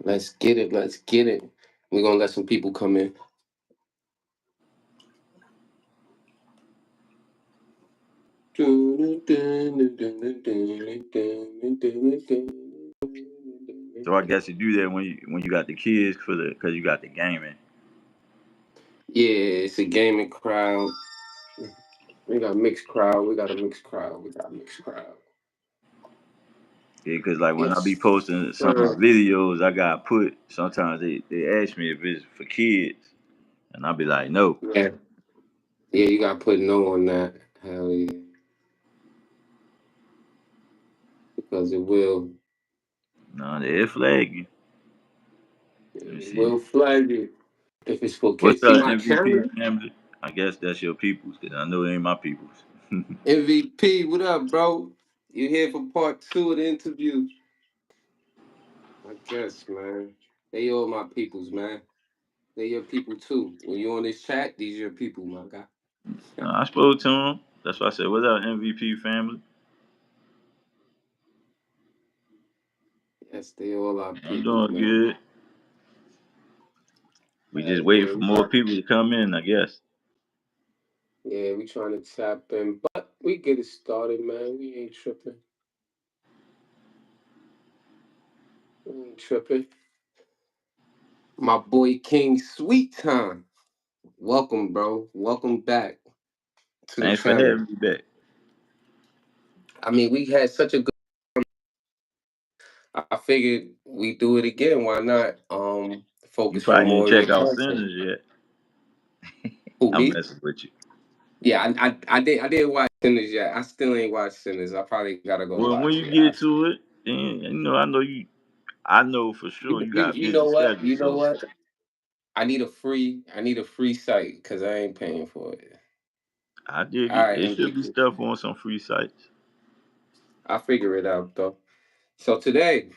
Let's get it. Let's get it. We're gonna let some people come in. So I guess you do that when you got the kids for the because you got the gaming. Yeah, it's a gaming crowd. We got a mixed crowd. We got a mixed crowd. We got a mixed crowd. Yeah, because like when I be Yes, posting some of my sir. videos, I got put. Sometimes they ask me if it's for kids, and I be like, no. Yeah, yeah. You got to put no on that. Hell yeah, because No, they flag you. Let me it see. will flag you if it's for What's kids. See up, my MVP camera. family? I guess that's your peoples, because I know they ain't my peoples. MVP, what up, bro? You here for part two of the interview? I guess, man. They all my peoples, man. They your people too. When you on this chat, these your people, my guy. I spoke to him. That's why I said, what's up, MVP family? Yes, they all our I'm people, doing man. good. We Hell just waiting yeah, for more people to come in, I guess. yeah, we trying to tap in, but we get it started, man. We ain't tripping. We ain't tripping. My boy King Sweetz, huh? Welcome, bro. Welcome back to the Thanks for channel. having me back. I mean, we had such a good. I figured we do it again. Why not? You Focus on probably more didn't of your check out content. Sinners yet. Who I'm me? messing with you. Yeah, I did watch Sinners yet. I still ain't watched Sinners. I probably gotta go Well, when watch you it. get to it, then I know you. I know for sure you got a You busy know what? schedule, You know so what? I need a free site because I ain't paying for it. I dig All it. right, It should be MVP. stuff on some free sites. I'll figure it out though. So today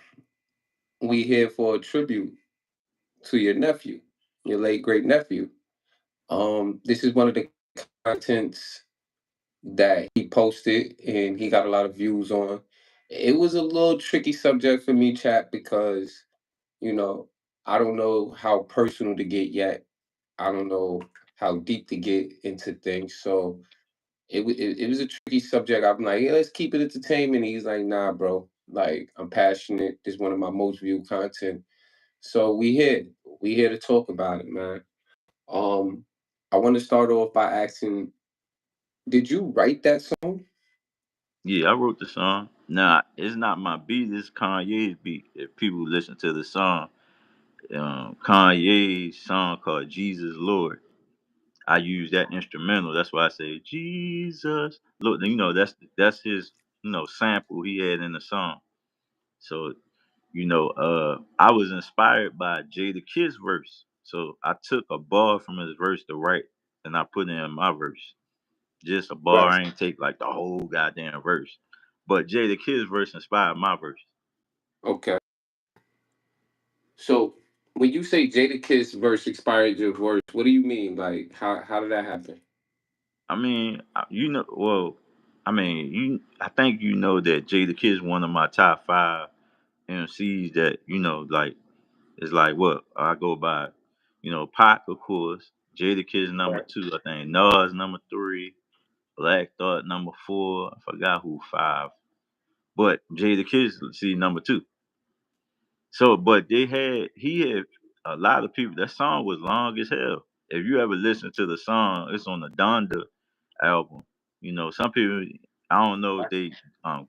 we here for a tribute to your nephew, your late great nephew. This is one of the contents that he posted and he got a lot of views on. It was a little tricky subject for me, chat, because you know I don't know how personal to get yet. I don't know how deep to get into things. So it was a tricky subject. I'm like, yeah, let's keep it entertainment. He's like, nah, bro. Like, I'm passionate. This is one of my most viewed content. So we here to talk about it, man. Um, I want to start off by asking, did you write that song? Yeah, I wrote the song. Nah, it's not my beat. It's Kanye's beat. If people listen to the song, Kanye's song called "Jesus Lord." I use that instrumental. That's why I say Jesus. Look, that's his sample he had in the song. So I was inspired by Jada Kidd's verse. So I took a bar from his verse to write, and I put it in my verse. Just a bar. Right. I ain't take like the whole goddamn verse. But Jada Kidd's verse inspired my verse. Okay. So when you say Jada Kiss verse expired your verse, what do you mean? Like, how did that happen? I mean, well, I mean, I think you know that Jada Kidd's one of my top five MCs that like it's like what I go by. Pac of course, Jada Kidd's number Right. two, I think Nas number three, Black Thought number four. I forgot who five, but Jada Kidd's see number two. So, but he had a lot of people. That song was long as hell. If you ever listen to the song, it's on the Donda album. Some people I don't know if they um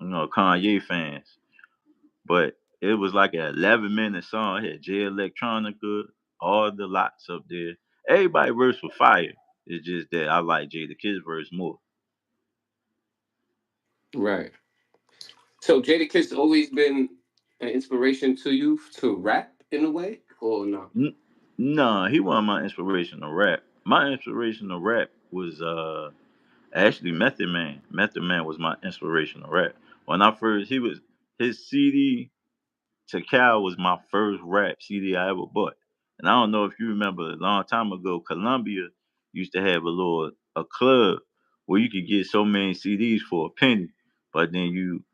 Kanye fans, but it was like an 11-minute song. It had J Electronica, all the lots up there. Everybody verse for fire. It's just that I like Jay the Kids verse more. Right. So Jada Kiss always been an inspiration to you to rap in a way, or no? N- nah, he wasn't my inspiration to rap. My inspiration to rap was actually Method Man. Method Man was my inspiration to rap. When I first his CD to Cal was my first rap CD I ever bought. And I don't know if you remember a long time ago, Columbia used to have a club where you could get so many CDs for a penny. But then you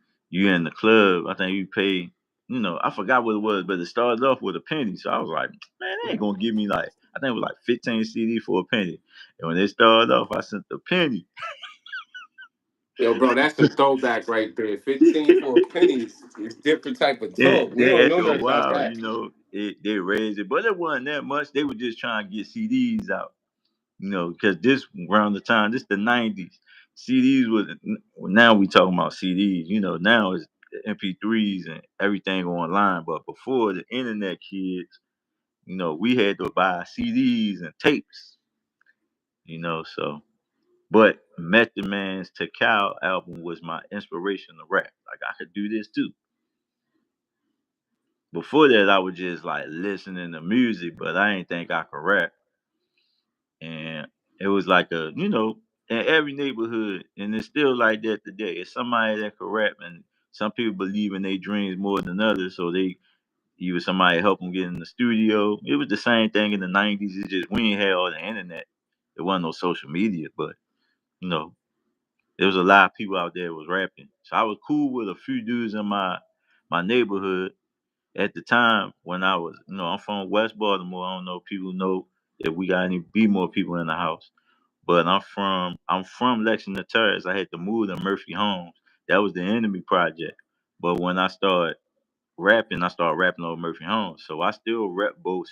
in the club, I think you pay. I forgot what it was, but it started off with a penny. So I was like, man, they ain't gonna give me like, I think it was like 15 CD for a penny. And when they started off, I sent the penny. Yo, bro, that's a throwback right there. 15 for a penny is different type of Then, talk. We then don't know after a nothing about while, that. they raised it, but it wasn't that much. They were just trying to get CDs out, because this around the time, this the '90s. CDs was now we talking about CDs. Now it's MP3s and everything online. But before the internet, kids, we had to buy CDs and tapes. So. But Method Man's Takal album was my inspiration to rap. Like I could do this too. Before that, I was just like listening to music, but I didn't think I could rap. And it was like in every neighborhood, and it's still like that today. It's somebody that could rap, and some people believe in their dreams more than others, so they either somebody help them get in the studio. It was the same thing in the '90s. It's just we ain't had all the internet. There wasn't no social media, but you know, there was a lot of people out there that was rapping. So I was cool with a few dudes in my neighborhood at the time when I was, I'm from West Baltimore. I don't know if people know if we got any be more people in the house. But I'm from Lexington Terrace. I had to move to Murphy Homes. That was the enemy project. But when I started rapping over Murphy Homes. So I still rep both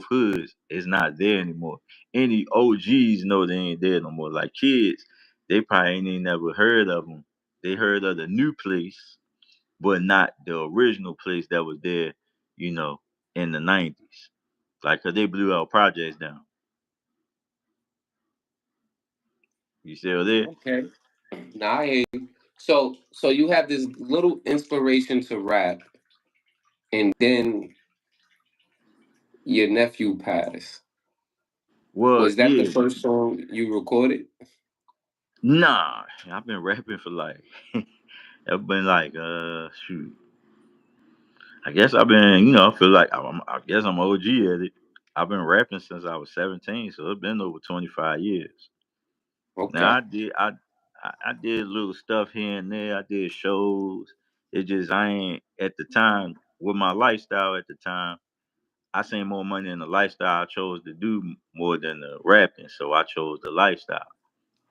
hoods. It's not there anymore. Any OGs know they ain't there no more. Like kids, they probably ain't never heard of them. They heard of the new place, but not the original place that was there, you know, in the '90s. Like, 'cause they blew our projects down. You still there? Okay. Now I hear you. So you have this little inspiration to rap, and then your nephew passed. Well, Was that the yeah. first song you recorded? Nah, I've been rapping for like, I've been like, shoot. I guess I've been, I feel like I guess I'm OG at it. I've been rapping since I was 17, so it's been over 25 years. Now Okay. I did little stuff here and there. I did shows. It just I ain't at the time with my lifestyle at the time. I seen more money in the lifestyle I chose to do more than the rapping, so I chose the lifestyle.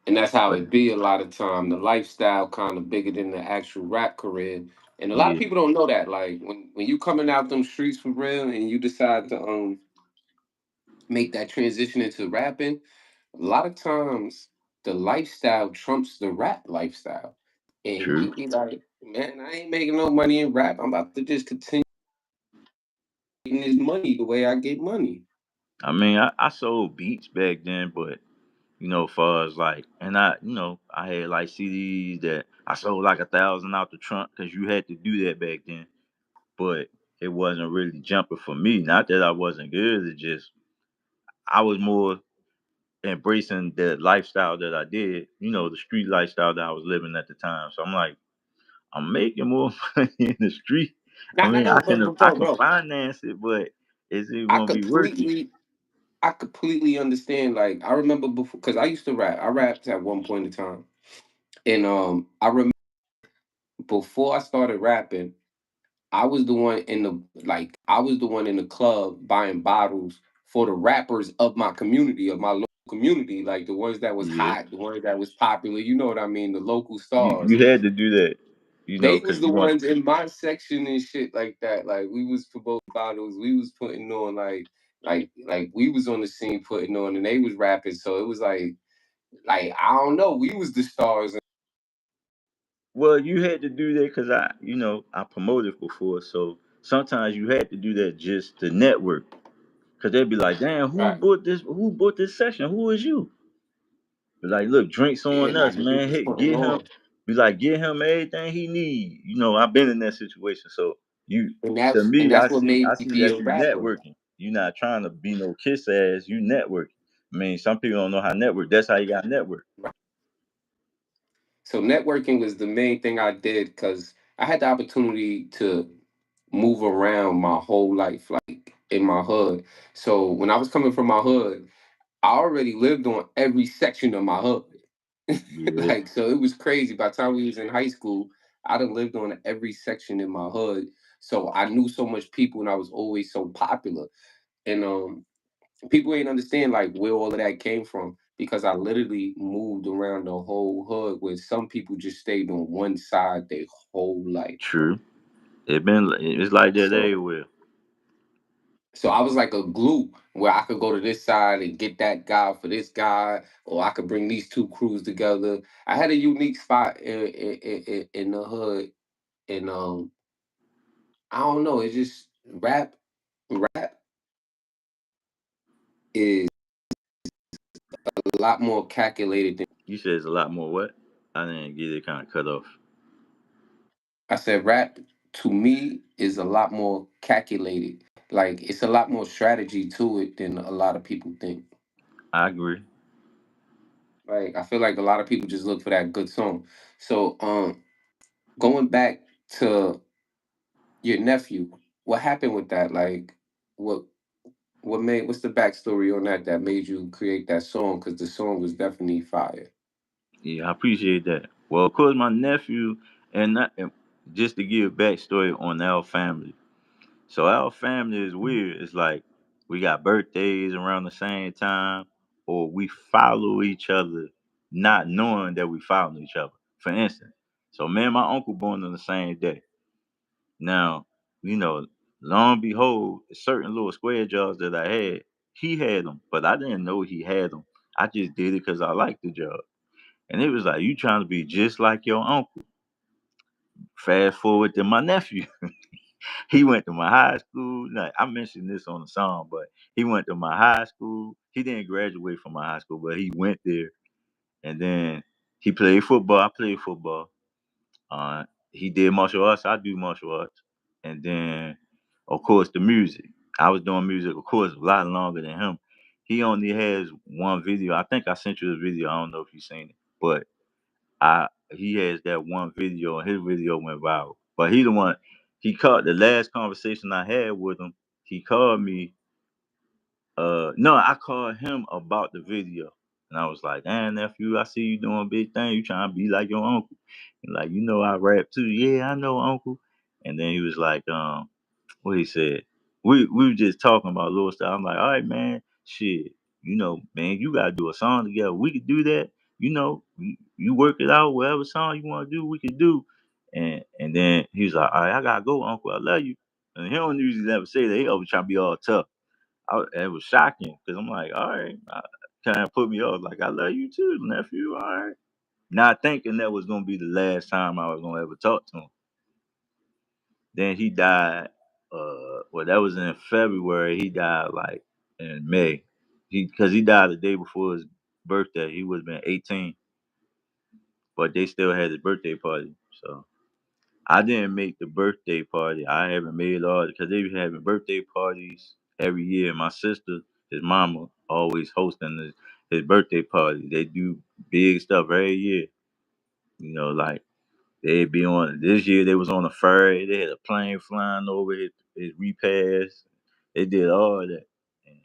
And that's how But it be a lot of time. The lifestyle kind of bigger than the actual rap career. And a lot of yeah, people don't know that. Like when you coming out them streets for real and you decide to make that transition into rapping, a lot of times the lifestyle trumps the rap lifestyle. And true. you be like, man, I ain't making no money in rap. I'm about to just continue getting this money the way I get money. I mean, I sold beats back then, but far as like, and I had like CDs that I sold like 1,000 out the trunk because you had to do that back then. But it wasn't really jumping for me. Not that I wasn't good, it's just I was more embracing the lifestyle that I did, the street lifestyle that I was living at the time. So I'm like, I'm making more money in the street. I Not, mean, no, I bro, can bro. finance it, but is it I gonna be worth it? completely I completely understand. Like I remember before, because I used to rap. I rapped at one point in time, and I remember before I started rapping, I was the one in the I was the one in the club buying bottles for the rappers of my community, of my local community, like the ones that was Yeah. hot, the ones that was popular. You know what I mean? The local You stars. had to do that, They because was the you want ones in my section and shit like that. Like we was promoting bottles. We was putting on like we was on the scene putting on, and they was rapping. So it was like I don't know. We was the stars. well, you had to do that because I promoted before, so sometimes you had to do that just to network. Cause they'd be like, "Damn, who Right. bought this? Who bought this session? Who is you?" Be like, "Look, drinks Yeah, on us, like we man. was Hey, putting get him." on, Be like, "Get him everything he need." I've been in that situation, so you to and me, that's what made I me see be that a you rapper. networking. You not trying to be no kiss ass. You network. I mean, some people don't know how to network. That's how you got network. Right. So networking was the main thing I did because I had the opportunity to move around my whole life, like in my hood. So when I was coming from my hood, I already lived on every section of my hood. Yeah. Like so, it was crazy. By the time we was in high school, I done lived on every section in my hood. So I knew so much people, and I was always so popular. And people ain't understand like where all of that came from, because I literally moved around the whole hood where some people just stayed on one side their whole life, bro. True. It's like that So everywhere. so I was like a glue where I could go to this side and get that guy for this guy, or I could bring these two crews together. I had a unique spot in the hood, and I don't know, it's just rap is a lot more calculated than. You said it's a lot more what? I didn't get it, kind of cut off. I said rap to me is a lot more calculated. Like it's a lot more strategy to it than a lot of people think. I agree. Like I feel like a lot of people just look for that good song. So going back to your nephew, what happened with that? Like what what's the backstory on that made you create that song? Because the song was definitely fire. Yeah, I appreciate that. Well, of course, my nephew and just to give backstory on our family. So our family is weird. It's like we got birthdays around the same time, or we follow each other, not knowing that we follow each other. For instance, so me and my uncle born on the same day. Now, you know, long and behold, certain little square jobs that I had, he had them, but I didn't know he had them. I just did it because I liked the job. And it was like, you trying to be just like your uncle. Fast forward to my nephew. He went to my high school. Like, I mentioned this on the song, but he went to my high school. He didn't graduate from my high school, but he went there. And then he played football. I played football. He did martial arts. I do martial arts. And then, of course, the music. I was doing music, of course, a lot longer than him. He only has one video. I think I sent you the video. I don't know if you seen it, but he has that one video, and his video went viral. But he the one he called the last conversation I had with him. He called me. No, I called him about the video, and I was like, "Damn nephew, I see you doing a big thing. You trying to be like your uncle, and like you know I rap too. Yeah, I know uncle." And then he was like, what he said. We were just talking about little stuff. I'm like, all right, man, shit, man, you gotta do a song together. We could do that. You work it out, whatever song you want to do, we could do. And then he was like, all right, I gotta go, Uncle. I love you. And he don't usually never say that. He always trying to be all tough. It was shocking because I'm like, all right, kind of put me off. Like, I love you too, nephew. All right. Not thinking that was gonna be the last time I was gonna ever talk to him. Then he died. Well, that was in February. He died like in May. Because he died the day before his birthday. He would have been 18, but they still had his birthday party. So I didn't make the birthday party. I haven't made all because they be having birthday parties every year. My sister, his mama, always hosting his birthday party. They do big stuff every year. Like they'd be on this year. They was on a ferry. They had a plane flying over his repast. They did all that. And-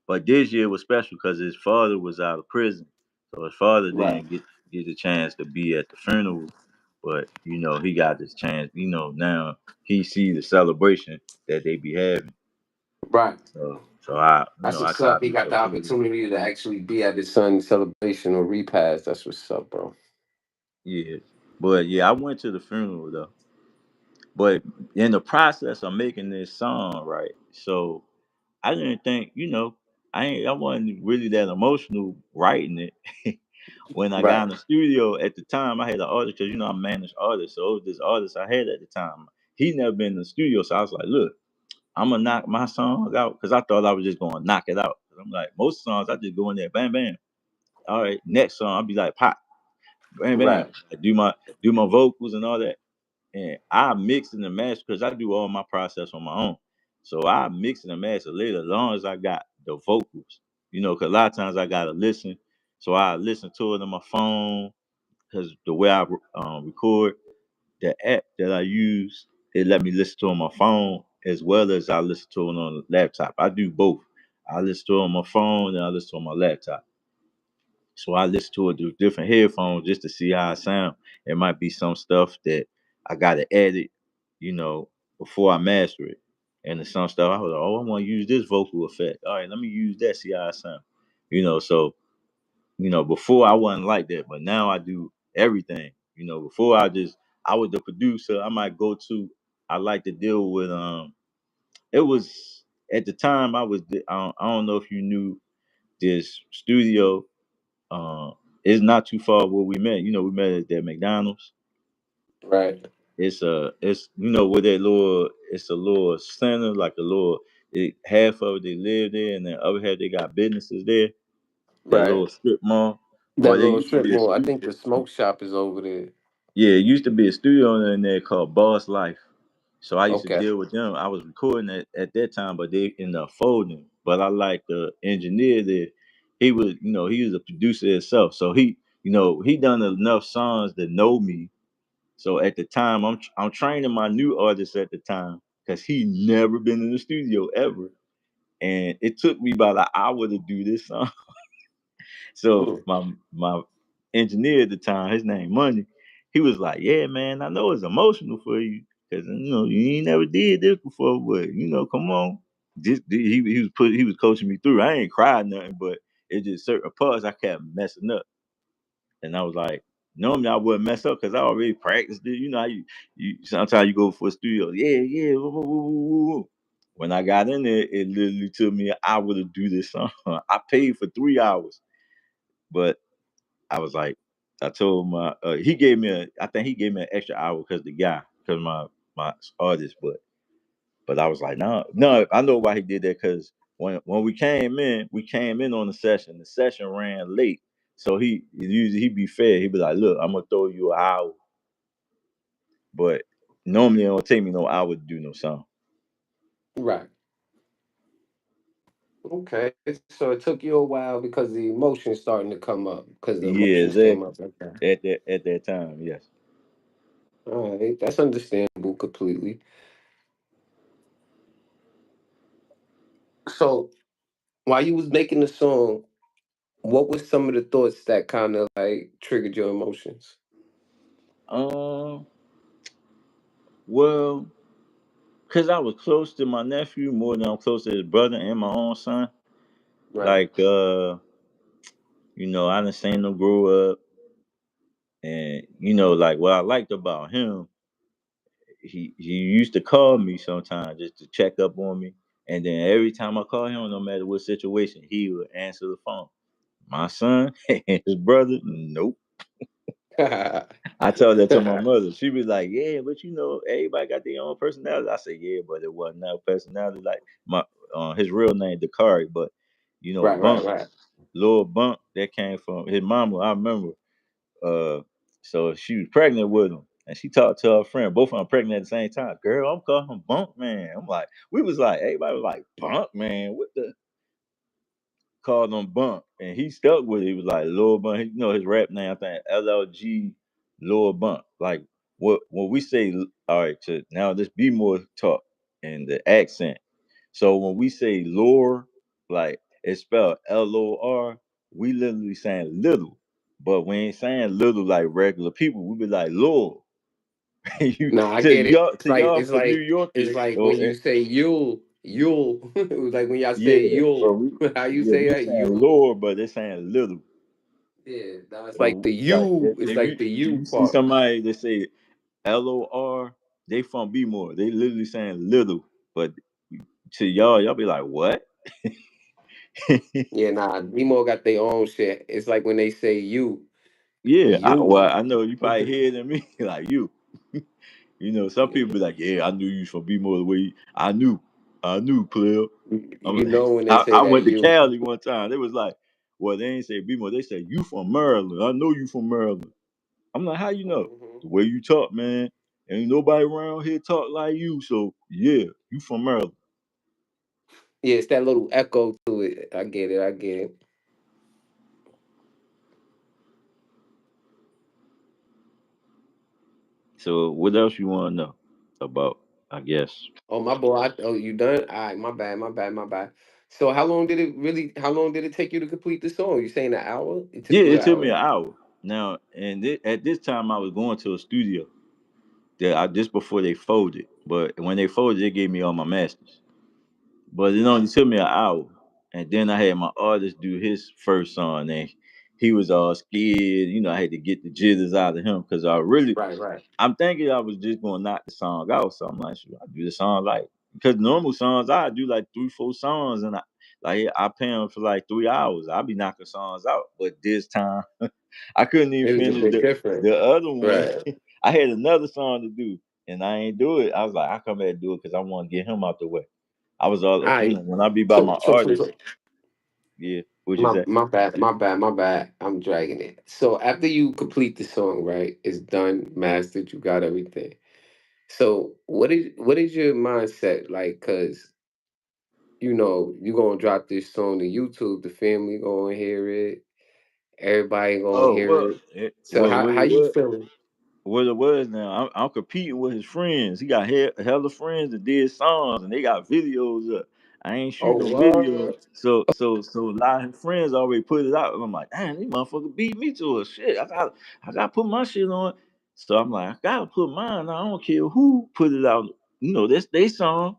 But this year was special because his father was out of prison, so his father Right. didn't get the chance to be at the funeral. But he got this chance. Now he see the celebration that they be having. Right. So I What's try up. to He be got the supportive. opportunity to actually be at his son's celebration or repast. That's what's up, bro. Yeah, but yeah, I went to the funeral though. But in the process of making this song, right? So I didn't think, I wasn't really that emotional writing it. When I got Right. in the studio at the time, I had an artist because I managed artists. So it was this artist I had at the time. He never been in the studio, so I was like, look, I'm gonna knock my song out because I thought I was just gonna knock it out. 'Cause I'm like, most songs I just go in there, bam, bam. All right, next song I'll be like, pop, bam, bam. Right. I do my vocals and all that, and I mix and match because I do all my process on my own. So I mix and match it later, as long as I got the vocals. Because a lot of times I gotta listen, so I listen to it on my phone because the way I record, the app that I use, it let me listen to it on my phone as well as I listen to it on the laptop. I do both. I listen to it on my phone and I listen to it on my laptop. So I listen to it through different headphones just to see how I sound. It might be some stuff that I gotta edit, you know. before I master it. And then some stuff I was like, oh, I want to use this vocal effect. All right, let me use that. See how it sound. So before I wasn't like that, but now I do everything. Before I was the producer. I might go to. I like to deal with. It was at the time I don't know if you knew this studio. Uh, it's not too far where we met. We met at that McDonald's. Right. It's where that little it's a little center, like a little half of it they live there and then other half they got businesses there. That Right. little strip mall. That Or there little used to strip be a mall. I studio. think the smoke shop is over there. Yeah, it used to be a studio in there called Boss Life. So I used to Okay. deal with them. I was recording at that time, but they ended up folding. But I like the engineer there. He was a producer himself. So he done enough songs that know me. So at the time, I'm training my new artist at the time because he never been in the studio ever, and it took me about an hour to do this song. So Mm. my engineer at the time, his name Money, he was like, "Yeah, man, I know it's emotional for you because you ain't never did this before, but come on." He was coaching me through. I ain't cried nothing, but it just certain parts I kept messing up. And I was like, normally I wouldn't mess up because I already practiced it. You know how you sometimes you go for a studio, yeah, yeah. Woo, woo, woo, woo, woo. When I got in there, it literally took me an hour to do this song. I paid for 3 hours, but I was like, I told my I think he gave me an extra hour because my artist, but I was like, no, no, I know why he did that because when we came in on the session. The session ran late, so he be fair. He be like, look, I'm gonna throw you an hour, but normally it don't take me no hour to do no song. Right. Okay. So it took you a while because the emotions starting to come up. Because the Yeah, emotions came exactly. up like that. At that time, yes. All right. That's understandable completely. So while you was making the song, what were some of the thoughts that kind of like triggered your emotions? Um, well, cause I was close to my nephew more than I'm close to his brother and my own son. Right. Like, I done seen him grow up, and like what I liked about him, he used to call me sometimes just to check up on me, and then every time I call him, no matter what situation, he would answer the phone. My son and his brother, nope. I told that to my mother. She was like, "Yeah, but everybody got their own personality." I said, "Yeah, but it wasn't that personality. Like my his real name Dakari, but Right, right, Bunk, right. little Bunk, that came from his mama. I remember. Uh, so she was pregnant with him, and she talked to her friend. Both of them pregnant at the same time. Girl, I'm calling him Bunk Man. I'm like, we was like, everybody was like, Bunk Man. What the? Called him Bunk, and he stuck with it. He was like Lil Bunk. His rap name, I think LLG Lil Bunk. Like what when we say, all right, to now let's be more talk and the accent. So when we say lore, like it's spelled LOR, we literally saying little. But we ain't saying little like regular people. We be like lore. you No, I to get it. y'all It's to like y'all it's for New like Yorkers. it's like when you say you'll. It was like when y'all say Yeah, but you'll. How you say we that? saying You'll. lore, but they're saying little. Yeah, no, it's like So the like you. It's if like you the if you you see part. somebody that say LOR, they from B more. They literally saying little, but to y'all be like, what? Yeah, nah. Nemo got their own shit. It's like when they say Yeah, you. I know you probably hear than me, like you. Some people be like, yeah, I knew you was from B more the way I knew, player. I'm You like, know when they say I that went to you. Cali one time. They was like, well, they ain't say B more. They said you from Maryland. I know you from Maryland. I'm like, how you know? Mhm. The way you talk, man. Ain't nobody around here talk like you. So yeah, you from Maryland. Yeah, it's that little echo to it. I get it. I get it. So what else you want to know about? I guess. Oh my boy. Oh, you done? All right. My bad. My bad. My bad. So how long did it really? How long did it take you to complete the song? You saying an hour? It Yeah, took you it an took me hour? an hour. Now, and at this time, I was going to a studio. just before they folded. But when they folded, they gave me all my masters. But it only took me an hour, and then I had my artist do his first song, and he was all scared. I had to get the jitters out of him because Right, right. I'm thinking I was just gonna knock the song out. So I'm like, shoot, I do the song like because normal songs I do like 3, 4 songs, and I pay them for like 3 hours. I'll be knocking songs out, but this time I couldn't even It was a finish bit different. the other one. Right. I had another song to do, and I ain't do it. I was like, I come back and do it because I want to get him out the way. I was All all, right. when I be by my So artist, yeah. What'd you my say? bad. I'm dragging it. So after you complete the song, right? It's done, mastered, you got everything. So what is your mindset like? Cause you gonna drop this song to YouTube, the family gonna hear it, everybody gonna Oh hear well, it. So how you feeling? what it was now. I'm competing with his friends. He got hella friends that did songs and they got videos up. I ain't shoot Oh no video, what? so a lot of his friends already put it out. And I'm like, damn, these motherfucker beat me to a shit. I got to put my shit on. So I'm like, I gotta put mine. I don't care who put it out. That's they song.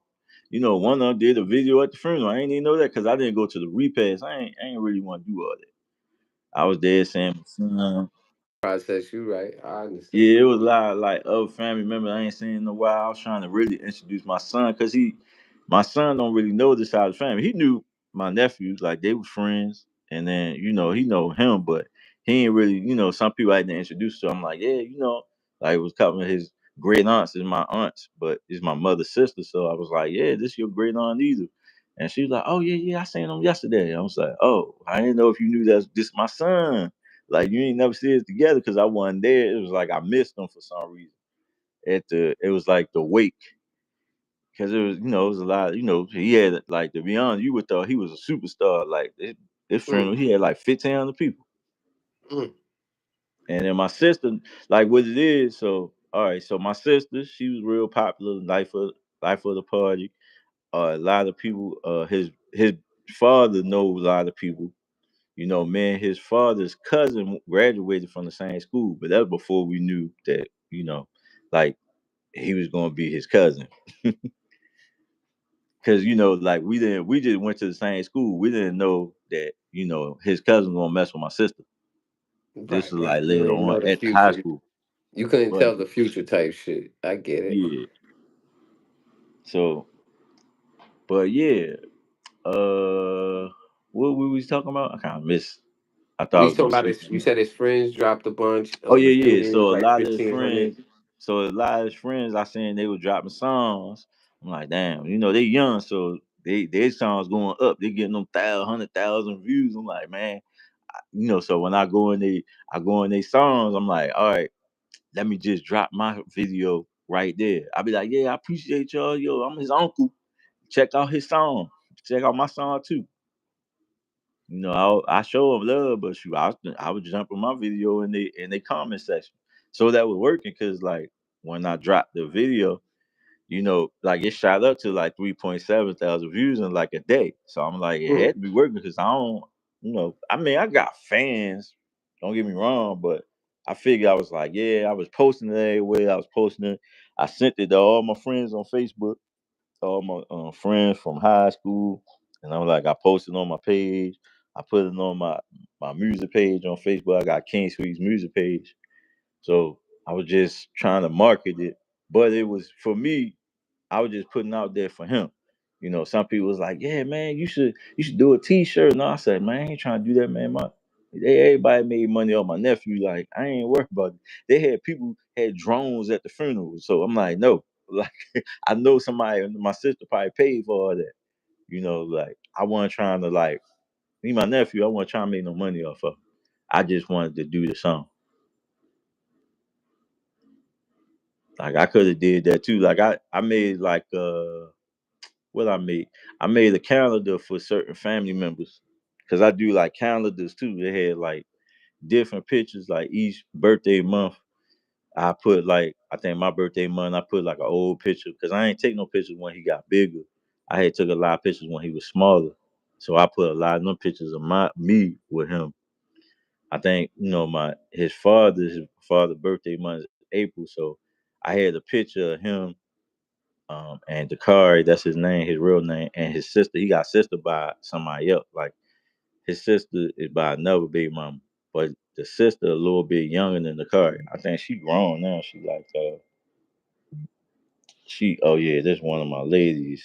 One of them did a video at the funeral. I ain't even know that because I didn't go to the repast. I ain't really want to do all that. I was there saying my son. Process, you right. I understand. Yeah, it was a lot of like other family members I ain't seen in a while. I was trying to really introduce my son because my son don't really know this side of the family. He knew my nephews, like they were friends, and then he know him, but he ain't really, some people I had to introduce to. I'm like, yeah, like it was a couple of his great aunts is my aunts, but it's my mother's sister. So I was like, yeah, this your great aunt either. And she was like, oh yeah, yeah, I seen him yesterday. I was like, oh, I didn't know if you knew that this my son. Like you ain't never see us together because I wasn't there. It was like I missed them for some reason. It was like the wake because it was a lot. He had like to be honest, you would thought he was a superstar. Like this Mm, funeral, he had like 1,500 people. mm. And then my sister, like what it is. So all right, so my sister, she was real popular, life of the party. A lot of people, his father knows a lot of people. Man, his father's cousin graduated from the same school, but that was before we knew that, like he was gonna be his cousin. Cause like we just went to the same school. We didn't know that, his cousin gonna mess with my sister. This Right, was like right. You later ain't on know the at high future. school. You couldn't But tell the future type shit. I get it. yeah. So but yeah. Uh what we was talking about? I kinda missed. I thought I We was gonna talking about say this. You something. said his friends dropped a bunch. Oh The yeah, yeah. family was So a like lot of his 1,500. friends, I seen they were dropping songs. I'm like, damn, they young, so their songs going up. They getting them 100,000 views. I'm like, man, So when I go in they songs. I'm like, all right, let me just drop my video right there. I be like, yeah, I appreciate y'all. Yo, I'm his uncle. Check out his song. Check out my song too. I show them love, but shoot, I would jump on my video in the comment section. So that was working because like when I dropped the video, like it shot up to like 3.7 thousand views in like a day. So I'm like, it Mm. had to be working because I don't, I mean, I got fans. Don't get me wrong, but I figured I was like, yeah, I was posting it everywhere. I was posting it. I sent it to all my friends on Facebook, all my friends from high school, and I'm like, I posted on my page. I put it on my music page on Facebook. I got King Sweetz music page. So I was just trying to market it, but it was for me. I was just putting out there for him. Some people was like, "Yeah, man, you should do a T-shirt." No, I said, "Man, I ain't trying to do that, man. Everybody made money on my nephew. Like, I ain't worried about it." They had people had drones at the funeral, so I'm like, no, like I know somebody, my sister probably paid for all that. Like I wasn't trying to like me, my nephew. I wasn't trying to make no money off of. I just wanted to do the song. Like I could have did that too. Like I made like what I made. I made a calendar for certain family members because I do like calendars too. They had like different pictures, like each birthday month. I put like I think my birthday month. I put like an old picture because I ain't take no pictures when he got bigger. I had took a lot of pictures when he was smaller, so I put a lot of them pictures of me with him. I think my his father birthday month is April, so I had a picture of him, and Dakari, that's his name, his real name, and his sister. He got sister by somebody else. Like his sister is by another baby mama, but the sister a little bit younger than Dakari. I think she grown now. She like she. Oh yeah, this one of my ladies.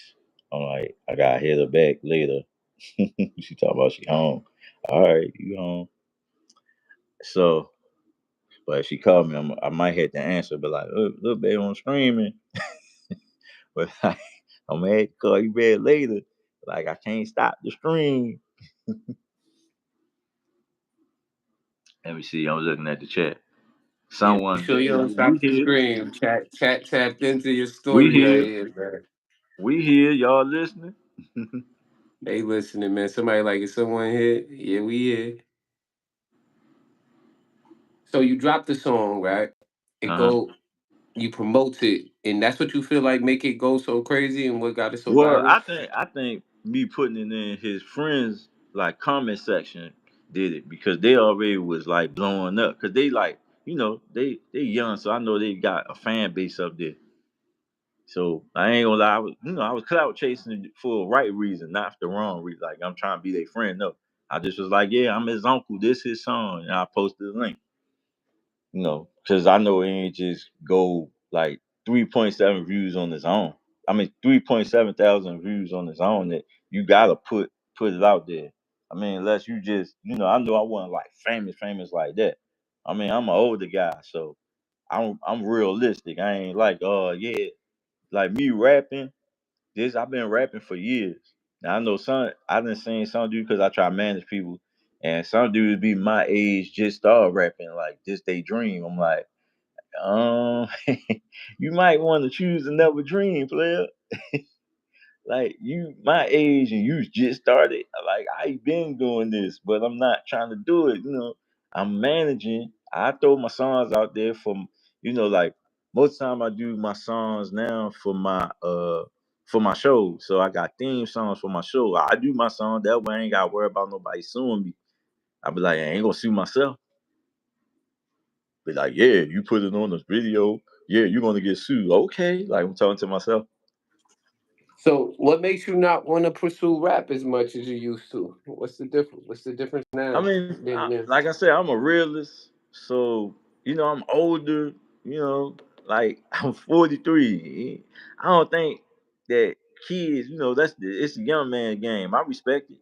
I'm like, I gotta hit her back later. She talk about she home. All right, you home. So, but she called me. I might have to answer, but like, look, babe, I'm streaming. But like, I'm gonna have to call you back later. Like, I can't stop the stream. Let me see. I was looking at the chat. Yeah, make Someone, sure you don't we stop the here. scream. Chat tapped into your We story right here. here, man. We here. Y'all listening? They listening, man. Somebody like, is someone here? Yeah, we here. So you drop the song, right? It Uh huh. go, you promote it, and that's what you feel like make it go so crazy, and what got it so Well, viral. I think me putting it in his friends like comment section did it because they already was like blowing up because they like they young, so I know they got a fan base up there. So I ain't gonna lie, I was clout chasing for the right reason, not for the wrong reason. Like I'm trying to be their friend. No, I just was like, yeah, I'm his uncle. This his song, and I posted the link. Because I know it ain't just go like 3.7 views on his own. I mean, 3.7 thousand views on his own. That you gotta put it out there. I mean, unless you just, I know I wasn't like famous like that. I mean, I'm an older guy, so I'm realistic. I ain't like, oh yeah, like me rapping. This I've been rapping for years. Now I know some I done seen some dude because I try to manage people, and some dudes be my age just start rapping like this they dream. I'm like, um, you might want to choose another dream, player. Like you, my age, and you just started. Like I been doing this, but I'm not trying to do it. I'm managing. I throw my songs out there like most time I do my songs now for my show. So I got theme songs for my show. I do my song that way. I ain't got to worry about nobody suing me. I be like, I ain't gonna sue myself. Be like, yeah, you put it on this video. Yeah, you're gonna get sued. Okay, like I'm talking to myself. So what makes you not want to pursue rap as much as you used to? What's the difference? What's the difference I now mean, than then? like I said, I'm a realist. So, I'm older, like I'm 43. I don't think that kids, it's a young man game. I respect it.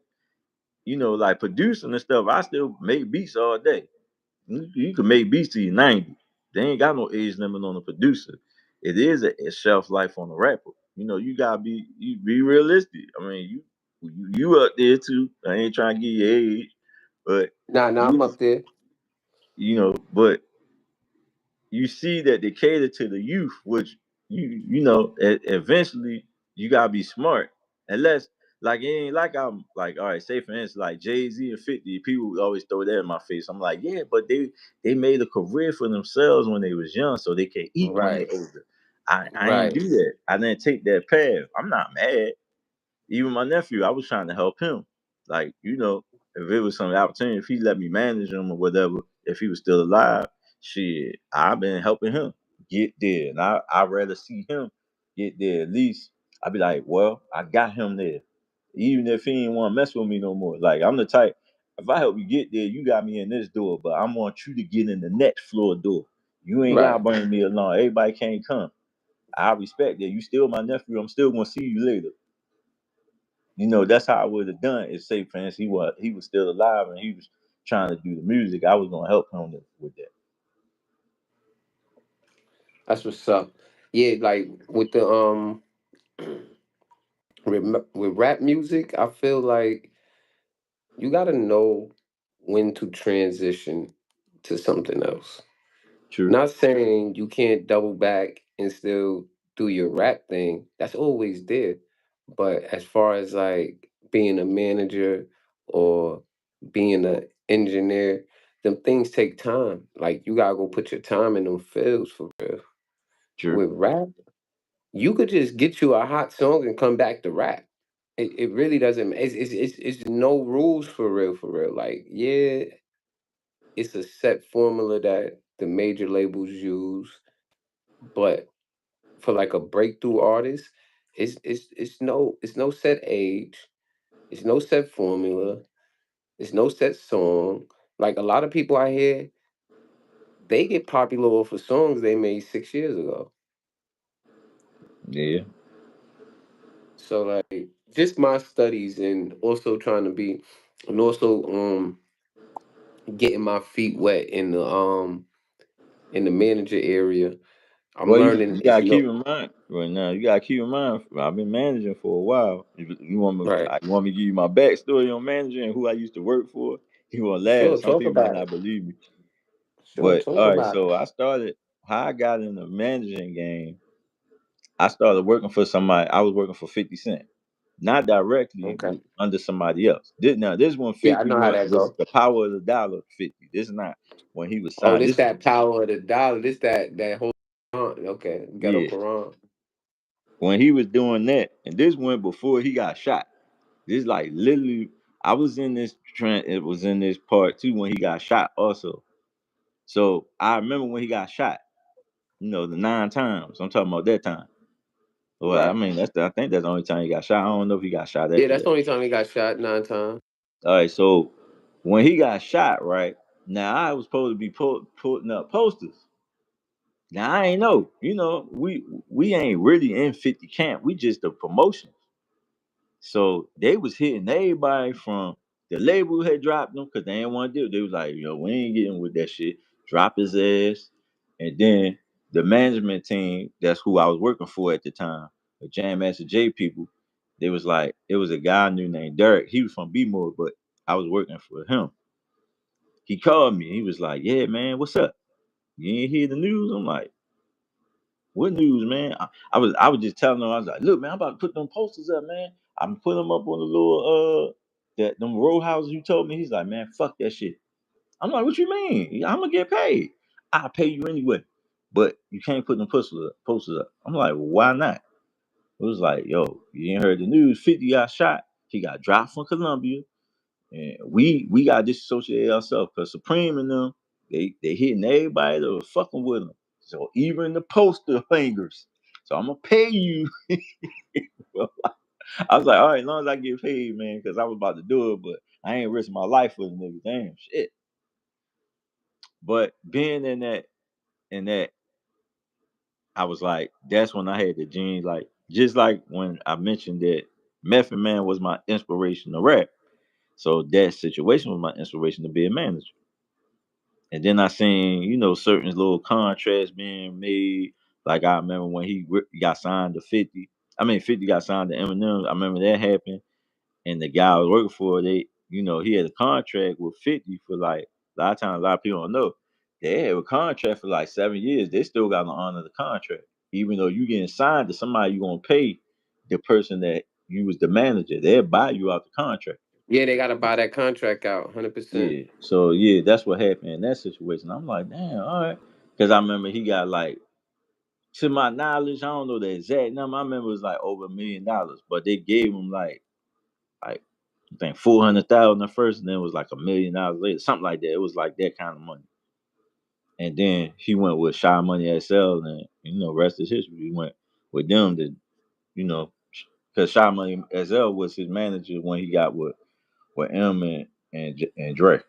Like producing and stuff, I still make beats all day. You can make beats till you're 90. They ain't got no age limit on the producer. It is a shelf life on the rapper. You gotta be realistic. I mean, you up there too. I ain't trying to give you age, but Nah, I'm you up there. but you see that they cater to the youth, which eventually you gotta be smart. Unless like it ain't like I'm like, all right, say for instance, like Jay-Z and 50, people always throw that in my face. I'm like, yeah, but they made a career for themselves when they was young, so they can eat when they Right, older. I ain't right. do that. I didn't take that path. I'm not mad. Even my nephew, I was trying to help him. Like, if it was some opportunity, if he let me manage him or whatever, if he was still alive, shit, I've been helping him get there. And I'd rather see him get there. At least I'd be like, well, I got him there. Even if he ain't want to mess with me no more. Like, I'm the type, if I help you get there, you got me in this door, but I want you to get in the next floor door. You ain't got to Right. bring me along. Everybody can't come. I respect that. You still my nephew. I'm still going to see you later. That's how I would have done it. Say, for instance, he was still alive and he was trying to do the music. I was gonna help him with that. That's what's up. Yeah, like with the with rap music, I feel like you gotta know when to transition to something else. True, Not saying you can't double back and still do your rap thing. That's always there. But as far as like being a manager or being an engineer, them things take time. Like you gotta go put your time in them fields for real. true, With rap, you could just get you a hot song and come back to rap. It really doesn't. It's no rules for real. For real. Like yeah, it's a set formula that the major labels use. But for like a breakthrough artist, it's no set age, it's no set formula, it's no set song. Like a lot of people I hear, they get popular off of songs they made 6 years ago. Yeah. So like just my studies and also trying to be and also getting my feet wet in the manager area. I'm Well, learning you is gotta keep no in mind right now. You gotta keep in mind. I've been managing for a while. If you want me, right. you want me to give you my backstory on managing and who I used to work for. You gonna laugh. Sure, Some talk people might about it. not believe me. Sure, But talk all right, about it. so I started how I got in the managing game. I started working for somebody. I was working for 50 Cent, not directly, Okay. but under somebody else. This one Yeah, I 50 know how one that was go. the power of the dollar 50. This is not when he was Oh, signed. this This that power of the dollar. This that whole okay, ghetto yeah, Quran. when he was doing that, and this went before he got shot. This like literally, I was in this trend. It was in this part too when he got shot also. So I remember when he got shot. The 9 times. I'm talking about that time. Well, I Right. mean I think that's the only time he got shot. I don't know if he got shot Yeah, after that's that. the only time he got shot 9 times. All right, so when he got shot, right now I was supposed to be putting up posters. Now I ain't know, we ain't really in 50 camp. We just the promotion. So they was hitting everybody from the label had dropped them because they didn't want to do it. They was like, we ain't getting with that shit. Drop his ass. And then the management team, that's who I was working for at the time, the Jam Master J people, they was like, it was a guy I knew named Derek. He was from B-More, but I was working for him. He called me. He was like, yeah, man, what's up? You ain't hear the news? I'm like, what news, man? I was just telling him, I was like, look, man, I'm about to put them posters up, man. I'm putting them up on the little that them row houses you told me. He's like, man, fuck that shit. I'm like, what you mean? I'm gonna get paid. I'll pay you anyway. But you can't put them posters up. I'm like, well, why not? It was like, yo, you ain't heard the news. 50 got shot. He got dropped from Columbia. And we got disassociated ourselves because Supreme and them, they hitting everybody that was fucking with them. So even the poster fingers. So I'm gonna pay you. Well, I was like, all right, as long as I get paid, man, because I was about to do it, but I ain't risking my life for the nigga. Damn shit. But being in that, I was like, that's when I had the genes. Like just like when I mentioned that Method Man was my inspiration to rap. So that situation was my inspiration to be a manager. And then I seen, certain little contracts being made. Like I remember when got signed to 50. I mean, 50 got signed to Eminem. I remember that happened. And the guy I was working for, he had a contract with 50 for like, a lot of times, a lot of people don't know. They have a contract for like 7 years. They still got to honor the contract. Even though you getting signed to somebody, you going to pay the person that you was the manager. They'll buy you out the contract. Yeah, they gotta buy that contract out, 100%. Yeah. So yeah, that's what happened in that situation. I'm like, damn, all right. Because I remember he got like, to my knowledge, I don't know the exact number. I remember it was like over $1 million, but they gave him like I think 400,000 at first, and then it was like $1 million later, something like that. It was like that kind of money. And then he went with Shy Money SL, and rest is history. He went with them to, you know, because Shy Money SL was his manager when he got with M and Dre.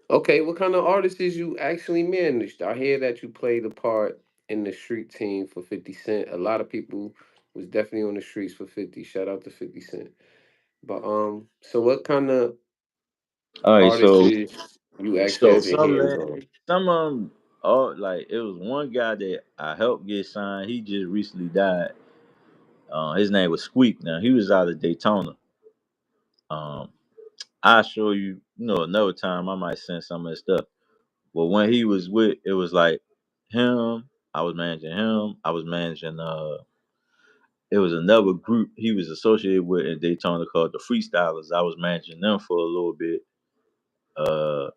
Okay, what kind of artists is you actually managed? I hear that you played a part in the street team for 50 Cent. A lot of people was definitely on the streets for 50. Shout out to 50 Cent. But so what kind of All right, artists so is you actually so have your some hands man, on? some of them, like it was one guy that I helped get signed. He just recently died. His name was Squeak. Now he was out of Daytona. Um, I show you, another time I might send some of his stuff. But when he was with, it was like him. I was managing him. I was managing. It was another group he was associated with in Daytona called the Freestylers. I was managing them for a little bit. Uh,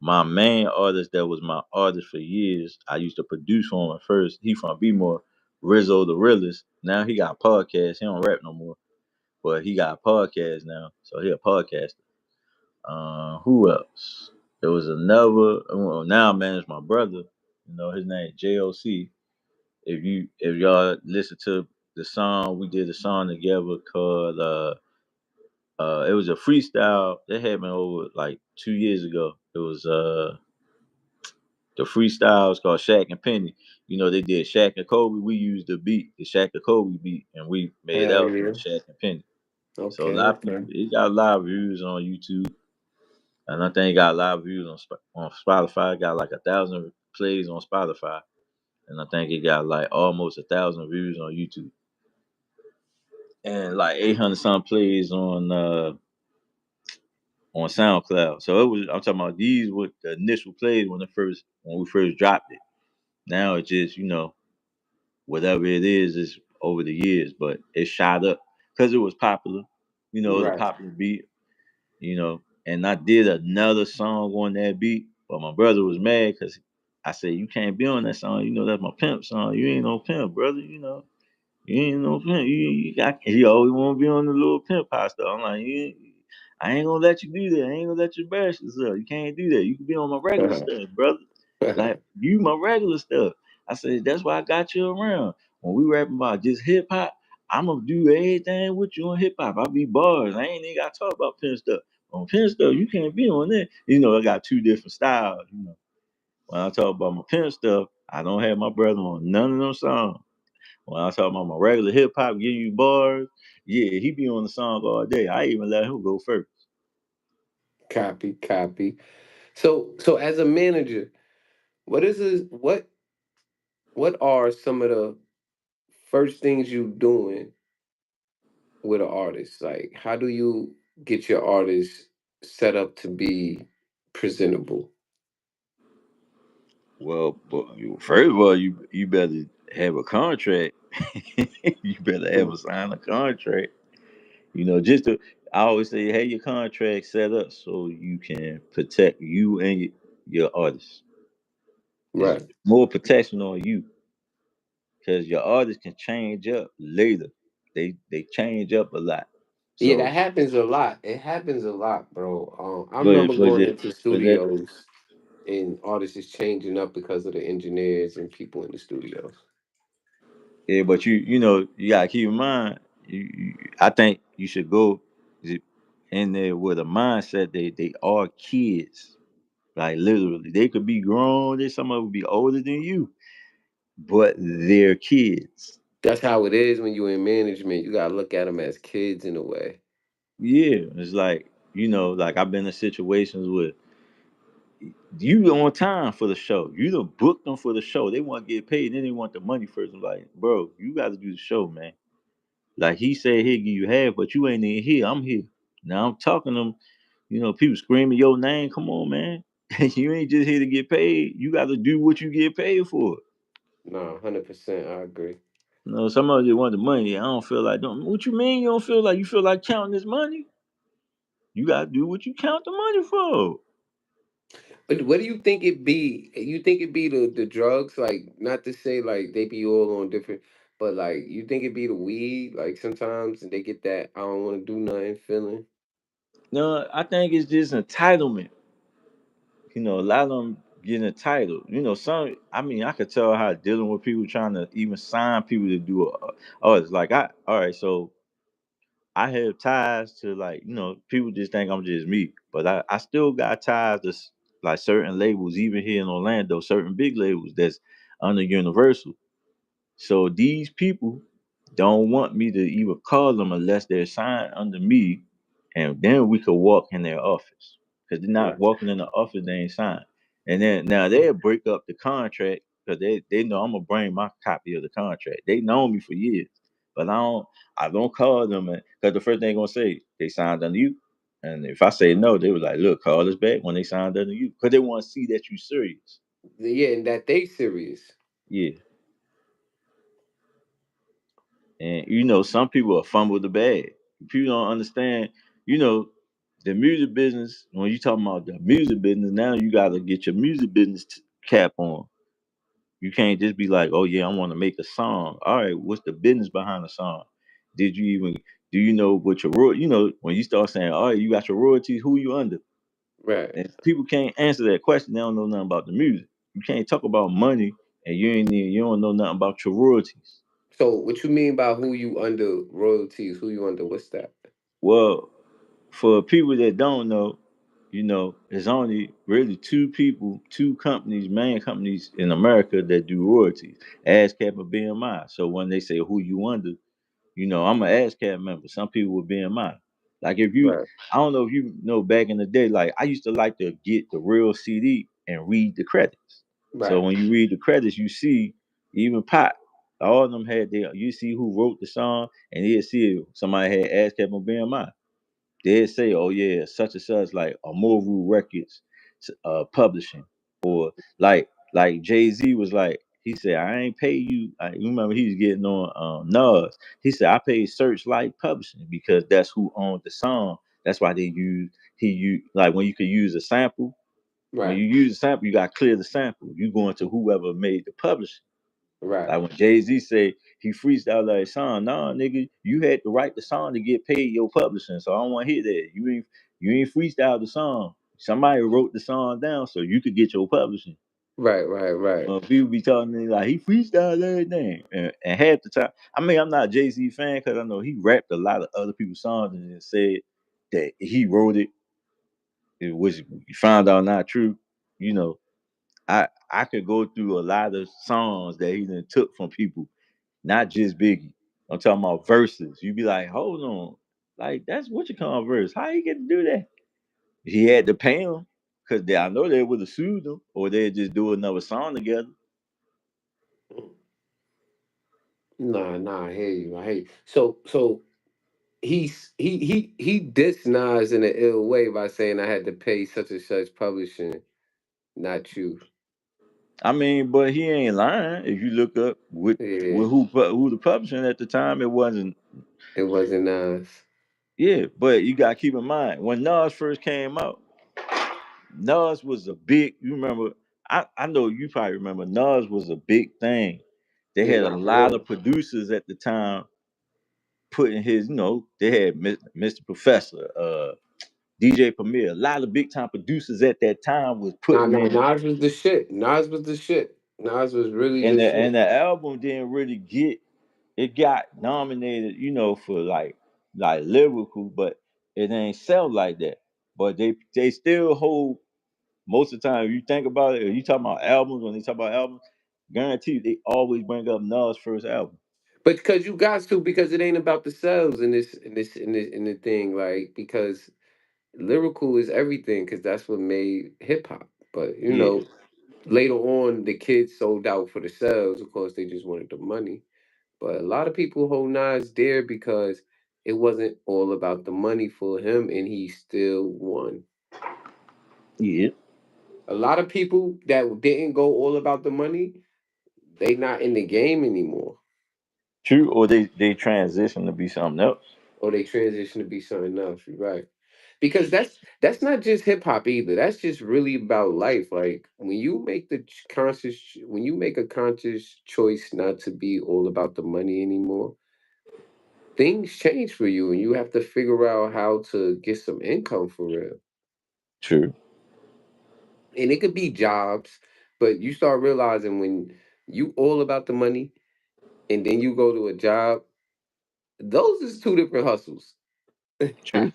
my main artist that was my artist for years. I used to produce for him at first. He from B more, Rizzo the Realist. Now he got podcasts. He don't rap no more, but he got podcasts now. So he a podcaster. Who else? There was another. Well, now I manage my brother. You know, his name JOC. If y'all listen to the song, we did a song together called it was a freestyle that happened over like 2 years ago. It was the freestyle was called Shaq and Penny. You know, they did Shaq and Kobe. We used the beat, the Shaq and Kobe beat, and we made Hell that yeah. with Shaq and Penny. So a Okay, lot of okay. people, it got a lot of views on YouTube, and I think it got a lot of views on Spotify. It got like 1,000 plays on Spotify, and I think it got like almost 1,000 views on YouTube, and like 800 some plays on SoundCloud. So it was I'm talking about these were the initial plays when we first dropped it. Now it's just whatever it is over the years, but it shot up because it was popular. You know, it was a Right. popular beat. You know, and I did another song on that beat, but my brother was mad because I said you can't be on that song. You know that's my pimp song. You ain't no pimp, brother. You know. You ain't no pimp. You got, he always want to be on the little pimp high stuff. I'm like, I ain't gonna let you do that. I ain't gonna let you embarrass yourself. You can't do that. You can be on my regular stuff, brother. Like you my regular stuff. I said that's why I got you around. When we rapping about just hip hop, I'm gonna do everything with you on hip hop. I be bars. I ain't even gotta talk about pimp stuff. On pimp stuff, you can't be on that. You know, I got two different styles. You know, when I talk about my pimp stuff, I don't have my brother on none of them songs. When I talk about my regular hip hop, giving you bars, yeah, he be on the song all day. I even let him go first. Copy, copy. So as a manager, what is this, what are some of the first things you doing with an artist? Like, how do you get your artist set up to be presentable? Well, first of all, you better have a contract. You better have Mm. a sign a contract. You know, just to I always say, have your contract set up so you can protect you and your artist. It's Right. more protection on you because your artist can change up later. They change up a lot. Yeah, So, that happens a lot. It happens a lot, bro. I but remember but going that, into but that studios and artists is changing up because of the engineers and people in the studios. Yeah, but you know you gotta keep in mind. I think you should go in there with a mindset they are kids. Like literally, they could be grown. They some of them be older than you, but they're kids. That's how it is when you're in management. You gotta look at them as kids in a way. Yeah, it's like like I've been in situations where you on time for the show. You done booked them for the show. They want to get paid, then they want the money first. I'm like, bro, you got to do the show, man. Like he said he'll give you half, but you ain't even here. I'm here. Now I'm talking to them, people screaming your name. Come on, man. You ain't just here to get paid. You got to do what you get paid for. Nah, 100%. I agree. Some of them want the money. I don't feel like doing. What you mean you don't feel like you feel like counting this money? You got to do what you count the money for. But what do you think it be? You think it be the drugs? Like, not to say like they be all on different, but like you think it be the weed? Like sometimes they get that I don't want to do nothing feeling. No, I think it's just entitlement. A lot of them getting entitled. Some. I mean, I could tell how dealing with people trying to even sign people to do. Oh, it's like all right, so I have ties to like people just think I'm just me, but I still got ties to like certain labels, even here in Orlando, certain big labels that's under Universal. So these people don't want me to even call them unless they're signed under me, and then we could walk in their office because they're not Right. walking in the office they ain't signed. And then now they'll break up the contract because they know I'm gonna bring my copy of the contract. They know me for years, but I don't call them because the first thing they gonna say they signed under you. And if I say no, they was like, "Look, call us back when they signed under you," because they want to see that you serious. Yeah, and that they serious. Yeah, and some people are fumble the bag. People don't understand. You know, the music business. When you talking about the music business, now you got to get your music business cap on. You can't just be like, "Oh yeah, I want to make a song." All right, what's the business behind the song? Did you even do you know what your when you start saying, "All right, you got your royalties," who you under? Right. And people can't answer that question. They don't know nothing about the music. You can't talk about money and you don't know nothing about your royalties. So what you mean by who you under royalties? Who you under? What's that? Well, for people that don't know, there's only really two people, two companies, main companies in America that do royalties, ASCAP and BMI. So when they say who you under, I'm an ASCAP member. Some people with BMI. Like if you, Right, I don't know if you know back in the day, like I used to like to get the real CD and read the credits. So right, when you read the credits, you see even Pop, all of them had their, you see who wrote the song, and you see if somebody had ASCAP on BMI. They'd say, "Oh yeah, such and such like a Moru Records, publishing," or like Jay Z was like, he said, "I ain't pay you." You remember he was getting on Nas. He said, "I paid Searchlight Publishing because that's who owned the song. That's why they use he used like when you could use a sample. When right, you use a sample, you got to clear the sample. You going to whoever made the publishing." right, Like when Jay Z say he freestyled that song, nah, nigga, you had to write the song to get paid your publishing. So I don't want to hear that. You ain't freestyled the song. Somebody wrote the song down so you could get your publishing. right, right, right. People be telling me like he freestyled everything, and half the time, I mean, I'm not a Jay Z fan because I know he rapped a lot of other people's songs and then said that he wrote it, which you found out not true. You know, I could go through a lot of songs that he done took from people, not just Biggie. I'm talking about verses. You be like, hold on, like that's what you call a verse. How you get to do that? He had to pay him because I know they would have sued him or they'd just do another song together. Nah, nah, I hear you. I hear you. So he dissed Nas in an ill way by saying I had to pay such and such publishing, not you. I mean, but he ain't lying. If you look up Yeah, who the publishing at the time, it wasn't. it wasn't Nas. Yeah, but you gotta keep in mind when Nas first came out, Nas was a big. You remember? I know you probably remember. Nas was a big thing. They Yeah, had a nah, for lot real. of producers at the time putting his. They had Mr. Professor, DJ Premier. A lot of big time producers at that time was Nah, putting nah, in, Nas was the shit. Nas was the shit. Nas was really and the the shit. and the album didn't really get. It got nominated, for like lyrical, but it ain't sell like that. But they still hold most of the time. If you think about it, if you talking about albums, when they talk about albums, guarantee they always bring up Nas' first album. But because you got to, because it ain't about the sales in the thing, like because lyrical is everything, because that's what made hip hop. But Yeah, later on the kids sold out for the sales. Of course, they just wanted the money. But a lot of people hold Nas dear because it wasn't all about the money for him, and he still won. yeah, A lot of people that didn't go all about the money, they not in the game anymore, true. Or they transition to be something else. or they transition to be something else. You're right. Because that's not just hip hop either. That's just really about life. Like when you make when you make a conscious choice not to be all about the money anymore, things change for you, and you have to figure out how to get some income for real. True, And it could be jobs, but you start realizing when you all about the money and then you go to a job, those is two different hustles. true.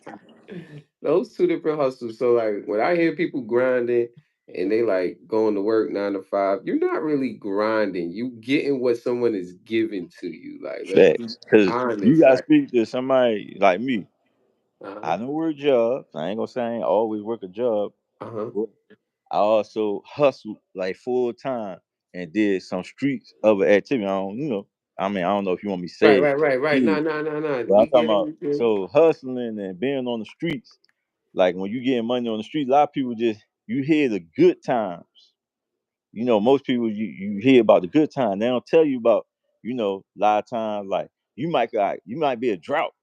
Those two different hustles. So like when I hear people grinding and they like going to work 9 to 5, you're not really grinding. You getting what someone is giving to you. Like let's be Facts. Because you honest. gotta Like speak to somebody like me. uh-huh. I don't work jobs. I ain't gonna say I ain't always work a job. Uh-huh. I also hustled like full time and did some streets of activity. I don't, I mean, I don't know if you want me to Right, say it, right, right, right. here, No, no, no, no. but I'm We talking get it. about We get it. so hustling and being on the streets. Like when you getting money on the street, a lot of people just you hear the good times. Most people you hear about the good time. They don't tell you about, a lot of times like you might be a drought.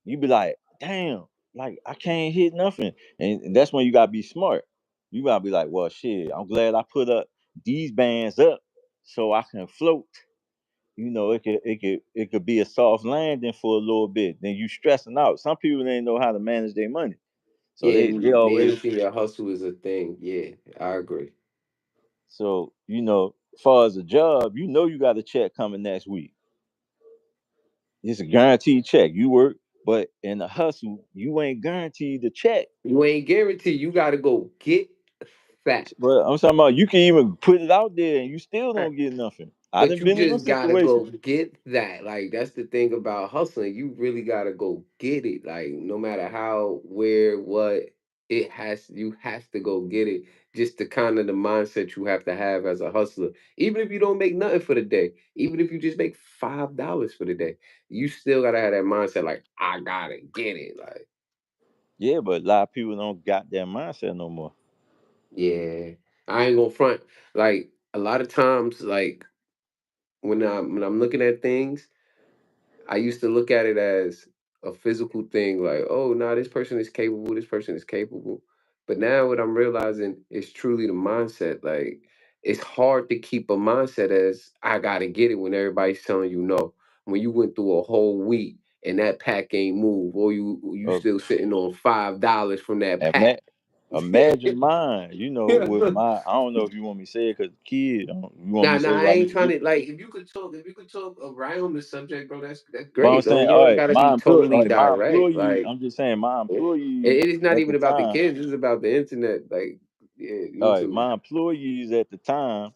You be like, damn, like I can't hit nothing. And that's when you gotta be smart. You gotta be like, well shit, I'm glad I put up these bands up so I can float. It could be a soft landing for a little bit. Then you stressing out. Some people they know how to manage their money. So Yeah, they and always managing your hustle is a thing. Yeah, I agree. So, as far as a job, you got a check coming next week. It's a guaranteed check. You work, but in the hustle, you ain't guaranteed the check. You ain't guaranteed. You got to go get that. But I'm talking about you can even put it out there and you still don't get nothing. I But done you been in them just gotta situations. go get that. Like that's the thing about hustling. You really gotta go get it. Like no matter how, where, what, it has you have to go get it. Just the kind of the mindset you have to have as a hustler. Even if you don't make nothing for the day, even if you just make $5 for the day, you still gotta have that mindset. Like I gotta get it. Like Yeah, but a lot of people don't got that mindset no more. yeah, I ain't gonna front. Like a lot of times, like when I'm looking at things. I used to look at it as a physical thing, like, oh, no, this person is capable, this person is capable. But now what I'm realizing is truly the mindset. Like, it's hard to keep a mindset as I gotta get it when everybody's telling you no. When you went through a whole week and that pack ain't moved, or you Uh, still sitting on $5 from that ima- pack. Imagine mine, with my, I don't know if you want me to say it because the kid, you want me Nah, to say nah, what I I need ain't to trying do. to like if you could talk around the subject, bro, that's But I'm great. saying, You all don't right, gotta be totally my direct. employees, Like I'm just saying, my it, employees it's not at even the about the time, kids, it's about the internet. Like, yeah, all right, YouTube. my employees at the time,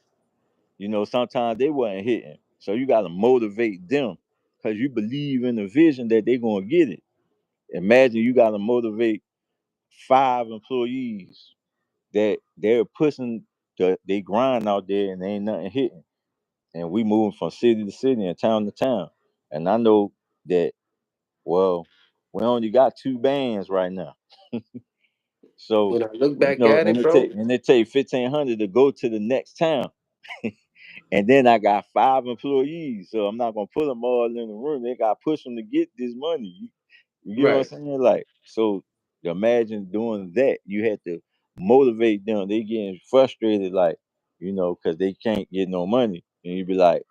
sometimes they wasn't hitting. So you got to motivate them because you believe in the vision that they're going to get it. Imagine you got to motivate 5 employees that they're pushing they grind out there and ain't nothing hitting. And we moving from city to city and town to town. And I know that, well, we only got 2 bands right now. So, When I look back at and it, it bro, take 1,500 to go to the next town. And then I got 5 employees, so I'm not gonna put them all in the room. They got to push them to get this money. You get what I'm right. saying? Like, so imagine doing that. You had to motivate them. They getting frustrated, like, because they can't get no money, and you be like,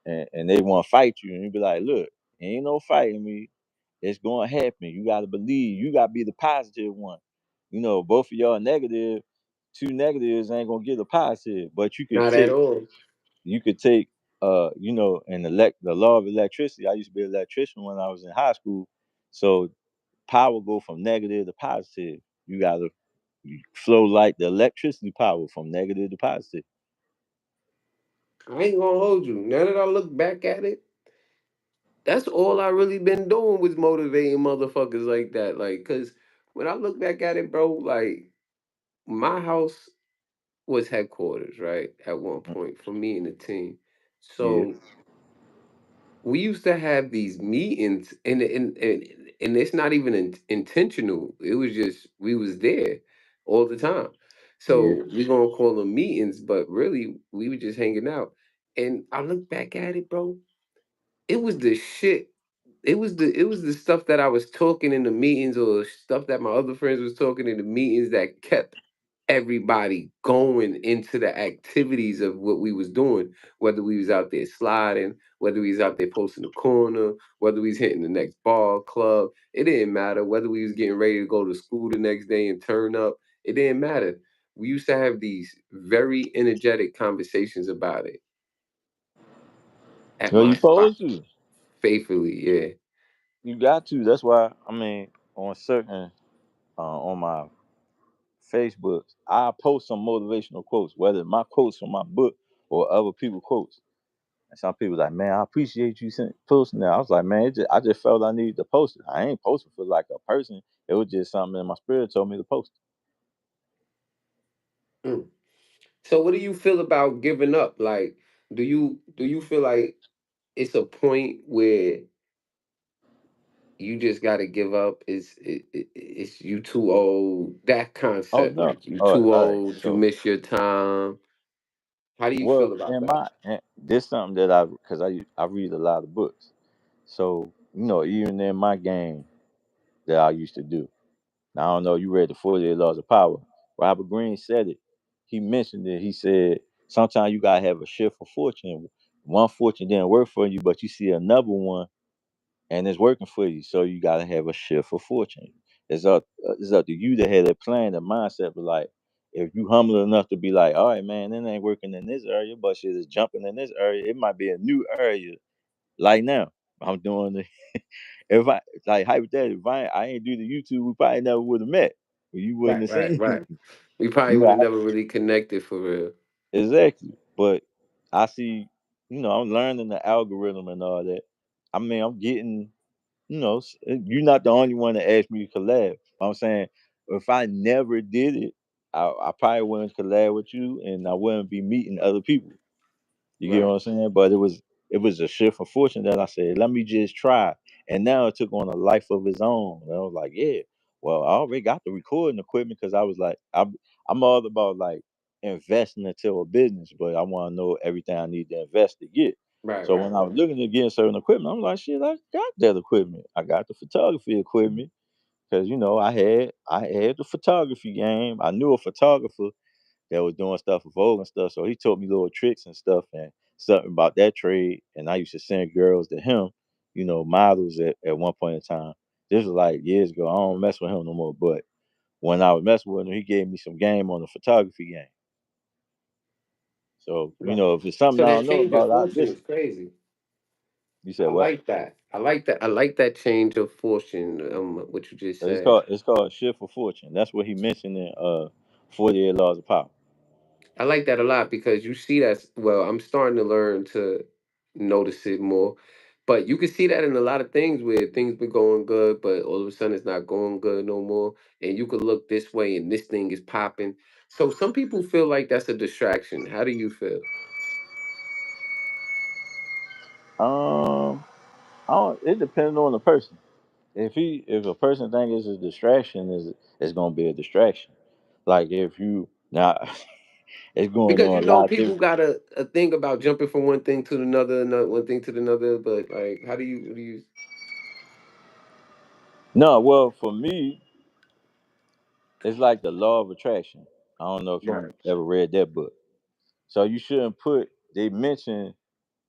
and they want to fight you, and you be like, look, ain't no fighting me. It's gonna happen. You gotta believe. You gotta be the positive one. Both of y'all negative. Two negatives ain't gonna get a positive, but Not at all. you could take and the law of electricity. I used to be an electrician when I was in high school. So power go from negative to positive. You gotta flow like the electricity power from negative to positive. I ain't gonna hold you. Now that I look back at it, that's all I really been doing was motivating motherfuckers like that. Like, cause when I look back at it, bro, like my house was headquarters, right? At one point for me and the team. Yeah, So we used to have these meetings and it's not even intentional. It was just we was there all the time. yeah. So we gonna call them meetings, but really we were just hanging out. And I look back at it, bro, it was the shit. It was the stuff that I was talking in the meetings or stuff that my other friends was talking in the meetings that kept everybody going into the activities of what we was doing, whether we was out there sliding, whether we was out there posting the corner, whether we was hitting the next bar club. It didn't matter whether we was getting ready to go to school the next day and turn up. It didn't matter. We used to have these very energetic conversations about it at Well, you my spot. supposed to. Faithfully, yeah. You got to. That's why on certain on my Facebook, I post some motivational quotes, whether my quotes from my book or other people quotes. And some people like, man, I appreciate you posting that. I was like, man, I just felt I needed to post it. I ain't posting for like a person. It was just something in my spirit told me to post. Mm. So what do you feel about giving up? Like, do you feel like it's a point where you just got to give up? It's you too old? That Oh concept, no. like you Oh, too all right. old, you So, miss your time. How do you well, feel about in that? this something that because I read a lot of books. So even in my game that I used to do. Now I don't know. You read the 48 Laws of Power. Robert Greene said it. He mentioned it. He said sometimes you gotta have a shift of fortune. One fortune didn't work for you, but you see another one and it's working for you. So you gotta have a shift of fortune. It's up to you to have that plan, the mindset of like, if you humble enough to be like, all right, man, it ain't working in this area, but shit is jumping in this area. It might be a new area. Like now, I'm doing the if I like hypothetically, if I ain't do the YouTube, we probably never would have met. You wouldn't Right, have right, seen right. me. We probably You would know, have never really connected for real. exactly. But I see, I'm learning the algorithm and all that. I mean, I'm getting, you're not the only one that asked me to collab. I'm saying if I never did it, I probably wouldn't collab with you, and I wouldn't be meeting other people. You get what Right, I'm saying? But it was a shift of fortune that I said, let me just try. And now it took on a life of its own. And I was like, yeah, well, I already got the recording equipment because I was like, I'm all about like investing into a business, but I want to know everything I need to invest to get. right, So right, when I was right. looking at getting certain equipment, I'm like, shit, I got that equipment. I got the photography equipment because I had the photography game. I knew a photographer that was doing stuff for Vogue and stuff. So he taught me little tricks and stuff and something about that trade. And I used to send girls to him, models at one point in time. This was like years ago. I don't mess with him no more. But when I was messing with him, he gave me some game on the photography game. So, Right. if it's something So I that don't know change of about, I fortune is listen. crazy. You said I what? like that. I like that. I like that change of fortune. What you just It's said. called Shift for Fortune. That's what he mentioned in 48 Laws of Power. I like that a lot because you see that. Well, I'm starting to learn to notice it more, but you can see that in a lot of things where things been going good, but all of a sudden it's not going good no more, and you could look this way and this thing is popping. So some people feel like that's a distraction. How do you feel? Um, it depends on the person. If a person think it's a distraction, it's gonna be a distraction. Like if you now, it's going Because on you a know lot of people different. got a thing about jumping from one thing to another, one thing to another. But like, how do you? No, well, for me, it's like the law of attraction. I don't know if you Right, ever read that book. So you shouldn't put. They mention,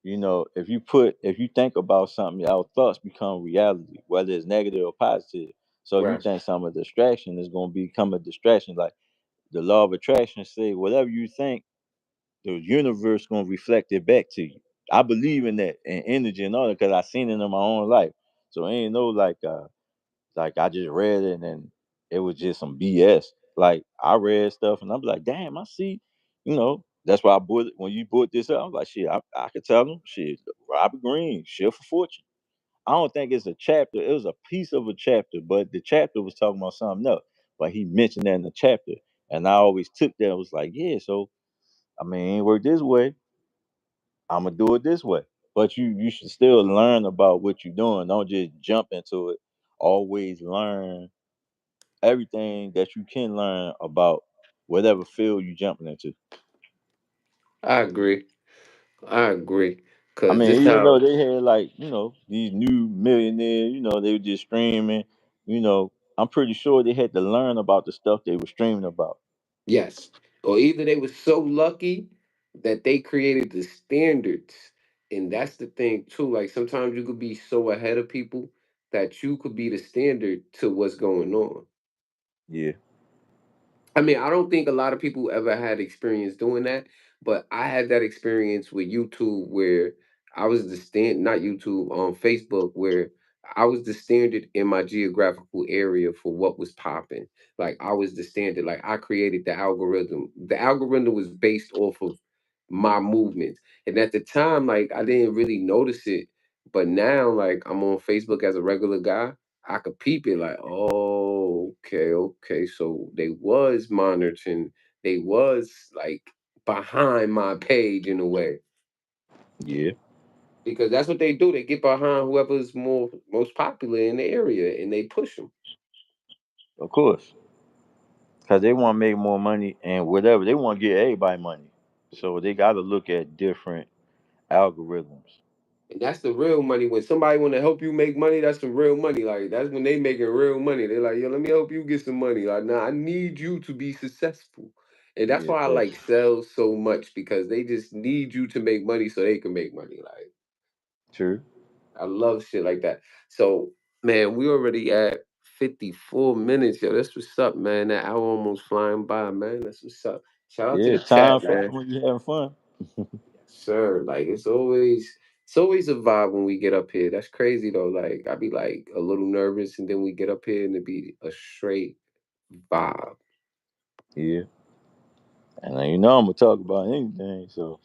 if you think about something, our thoughts become reality, whether it's negative or positive. So you right. think something a distraction is gonna become a distraction. Like the law of attraction say, whatever you think, the universe gonna reflect it back to you. I believe in that and energy and all that because I seen it in my own life. So it ain't no like I just read it and then it was just some BS. Like I read stuff and I'm like, damn, I see, that's why I bought it. When you bought this up, I was like, shit, I could tell them, shit, Robert Greene, Shift for Fortune. I don't think it's a chapter. It was a piece of a chapter, but the chapter was talking about something else. But he mentioned that in the chapter. And I always took that. I was like, yeah, so I mean, it ain't work this way. I'm gonna do it this way. But you should still learn about what you're doing. Don't just jump into it. Always learn everything that you can learn about whatever field you jumping into. I agree. I agree. I Cause mean, this even how though they had like, these new millionaires, they were just streaming, I'm pretty sure they had to learn about the stuff they were streaming about. yes. Or either they were so lucky that they created the standards. And that's the thing too. Like sometimes you could be so ahead of people that you could be the standard to what's going on. Yeah, I mean, I don't think a lot of people ever had experience doing that, but I had that experience with YouTube where I was the stand not YouTube on Facebook where I was the standard in my geographical area for what was popping. Like I was the standard. Like I created the algorithm. The algorithm was based off of my movements. And at the time, like I didn't really notice it. But now, like I'm on Facebook as a regular guy. I could peep it like, oh, okay, okay. So they was monitoring, they was like behind my page in a way. yeah, Because that's what they do. They get behind whoever's most popular in the area and they push them. of course. Because they want to make more money and whatever. They want to get everybody money. So they got to look at different algorithms. And that's the real money. When somebody want to help you make money, that's the real money. Like that's when they making real money. They're like, yo, let me help you get some money. Like, nah, I need you to be successful. And that's Yeah, why I that's like sales so much because they just need you to make money so they can make money. Like true. I love shit like that. So man, we already at 54 minutes. Yo, that's what's up, man. That hour almost flying by, man. That's what's up. Shout out to Yeah, the time chat, flies man. when you're having fun. Sir, like it's always a vibe when we get up here. That's crazy though. Like I be like a little nervous, and then we get up here and it be a straight vibe. Yeah, and then, I'm gonna talk about anything. So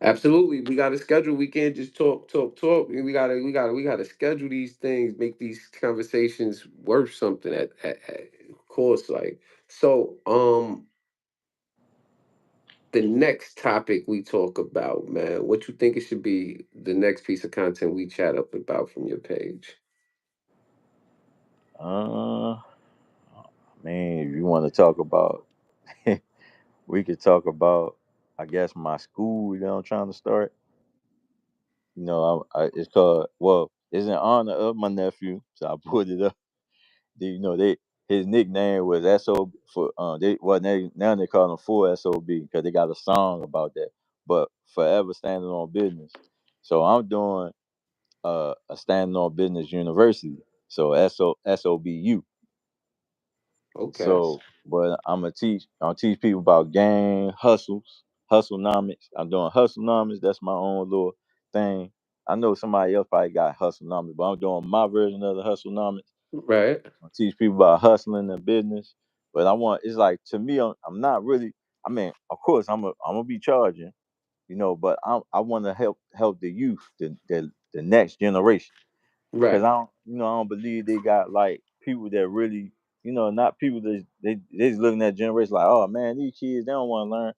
Absolutely, we got to schedule. We can't just talk, talk, talk. We gotta schedule these things, make these conversations worth something. Of course, like so. The next topic we talk about, man. What you think it should be? The next piece of content we chat up about from your page. uh man, if you want to talk about, we could talk about, I guess, my school. I'm trying to start. It's called, well, it's in honor of my nephew, so I put it up. They his nickname was SO for they well they now they call him 4 SOB because they got a song about that. But forever standing on business. So I'm doing a standing on business university. So SOBU. Okay. So, but I'll teach people about gang hustlenomics. I'm doing hustlenomics. That's my own little thing. I know somebody else probably got hustlenomics, but I'm doing my version of the hustlenomics. Right. I teach people about hustling and business. But it's like, to me, I'm not really. I mean, of course, I'm gonna be charging, but I want to help the youth, the next generation. Cause Right. I don't believe they got like people that really, not people that they just looking at generation like, oh man, these kids they don't want to learn.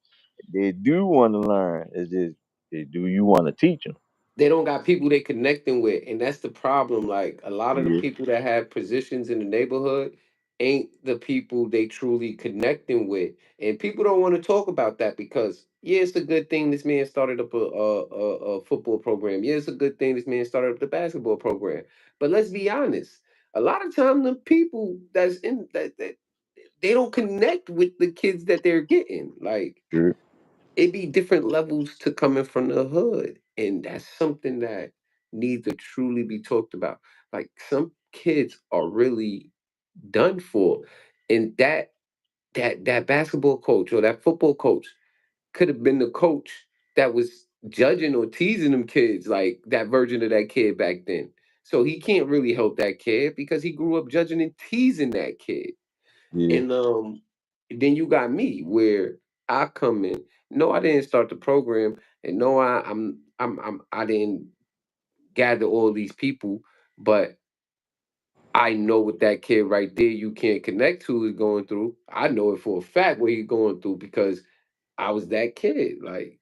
They do want to learn. It's just, do you want to teach them? They don't got people they connecting with, and that's the problem. Like a lot of the Yeah, people that have positions in the neighborhood ain't the people they truly connecting with, and people don't want to talk about that because yeah, it's a good thing this man started up a football program. Yeah, it's a good thing this man started up the basketball program. But let's be honest, a lot of time the people that's in that they don't connect with the kids that they're getting. Like sure. it be different levels to coming from the hood, and that's something that needs to truly be talked about. Like some kids are really done for, and that basketball coach or that football coach could have been the coach that was judging or teasing them kids, like that version of that kid back then. So he can't really help that kid because he grew up judging and teasing that kid. Yeah, And then you got me where I come in. No, I didn't start the program, and no, I didn't gather all these people, but I know what that kid right there you can't connect to is going through. I know it for a fact what he's going through because I was that kid, like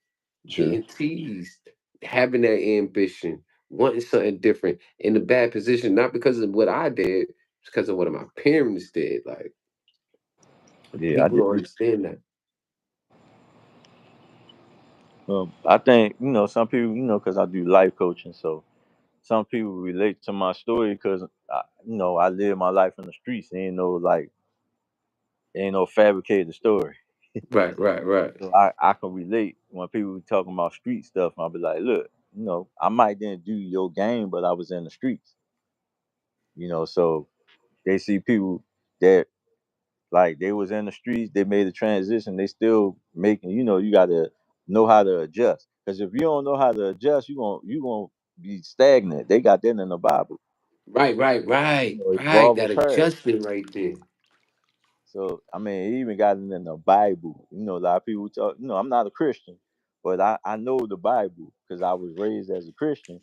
sure. getting teased, having that ambition, wanting something different, in a bad position, not because of what I did, it's because of what my parents did. Like Yeah, I people just, don't understand that. I think some people, because I do life coaching, so some people relate to my story because I live my life in the streets. Ain't no fabricated story. Right, right, right. So I can relate when people talking about street stuff. I'll be like, look, I might didn't do your game, but I was in the streets. So they see people that like they was in the streets, they made a transition, they still making. You gotta know how to adjust. Because if you don't know how to adjust, you gonna be stagnant. They got that in the Bible. Right, right, right, right. Evolve or That perish. adjustment right there. So I mean, he even got it in the Bible. A lot of people talk. I'm not a Christian, but I know the Bible because I was raised as a Christian.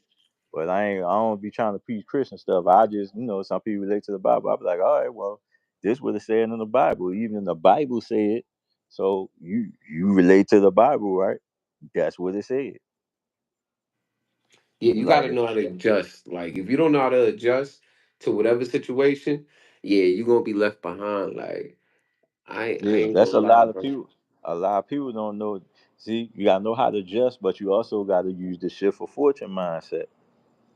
But I don't be trying to preach Christian stuff. I just some people relate to the Bible. I be like, all right, well, this what it said in the Bible. Even the Bible said. So you relate to the Bible, right? That's what it said. Yeah, you got Like, to know how to adjust. Like, if you don't know how to adjust to whatever situation, yeah, you're gonna be left behind. Like, I yeah, ain't that's gonna a lie, lot of bro. people. A lot of people don't know. See, you gotta know how to adjust, but you also gotta use the shift for fortune mindset.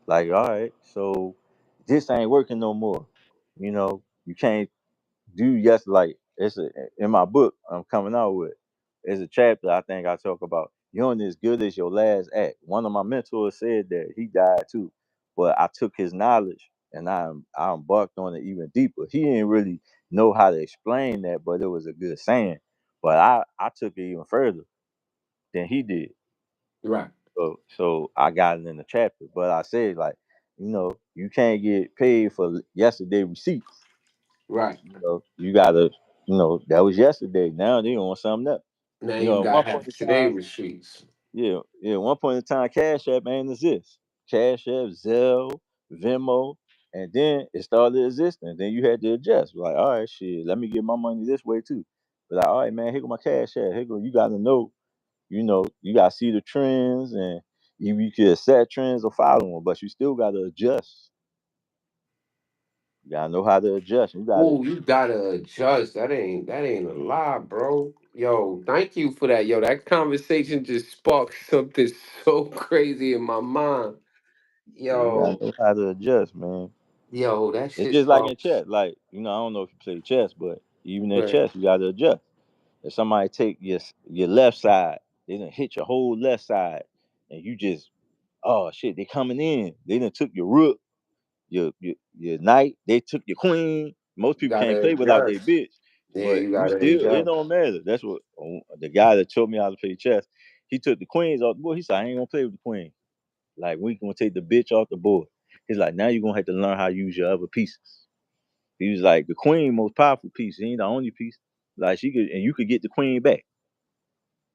Like, all right, so this ain't working no more. You can't do yes. Like in my book I'm coming out with. There's a chapter I think I talk about. You're only as good as your last act. One of my mentors said that he died too, but I took his knowledge and I embarked on it even deeper. He didn't really know how to explain that, but it was a good saying. But I took it even further than he did. Right. So I got it in the chapter. But I said like, you can't get paid for yesterday receipts. Right. You gotta, that was yesterday. Now they on something else. Now you At one gotta point have in today time, receipts. at one point in time, Cash App ain't exist. Cash App, Zelle, Venmo, and then it started existing. Then you had to adjust. Like, all right, shit, let me get my money this way too. But like, all right, man, here go my Cash App. Here go. You gotta know. You gotta see the trends, and you can set trends or follow them, but you still gotta adjust. You gotta know how to adjust. You gotta. Oh, you gotta adjust. That ain't a lie, bro. Yo, thank you for that. Yo, that conversation just sparked something so crazy in my mind. You gotta Yo, know how to adjust, man. yo, that It's shit just like in sparks. chess. Like, I don't know if you play chess, but even in Right. chess, you gotta adjust. If somebody take your left side, they done hit your whole left side, and you just, oh shit, they coming in. They done took your rook, your knight. They took your queen. Most You people can't gotta play without their adjust. bitch, Yeah, but you you gotta still, it adjust. don't matter. That's what the guy that taught me how to play chess. He took the queens off the board. He said, I ain't gonna play with the queen. Like we gonna take the bitch off the board. He's like, now you're gonna have to learn how to use your other pieces. He was like, the queen most powerful piece. She ain't the only piece. Like she could, and you could get the queen back.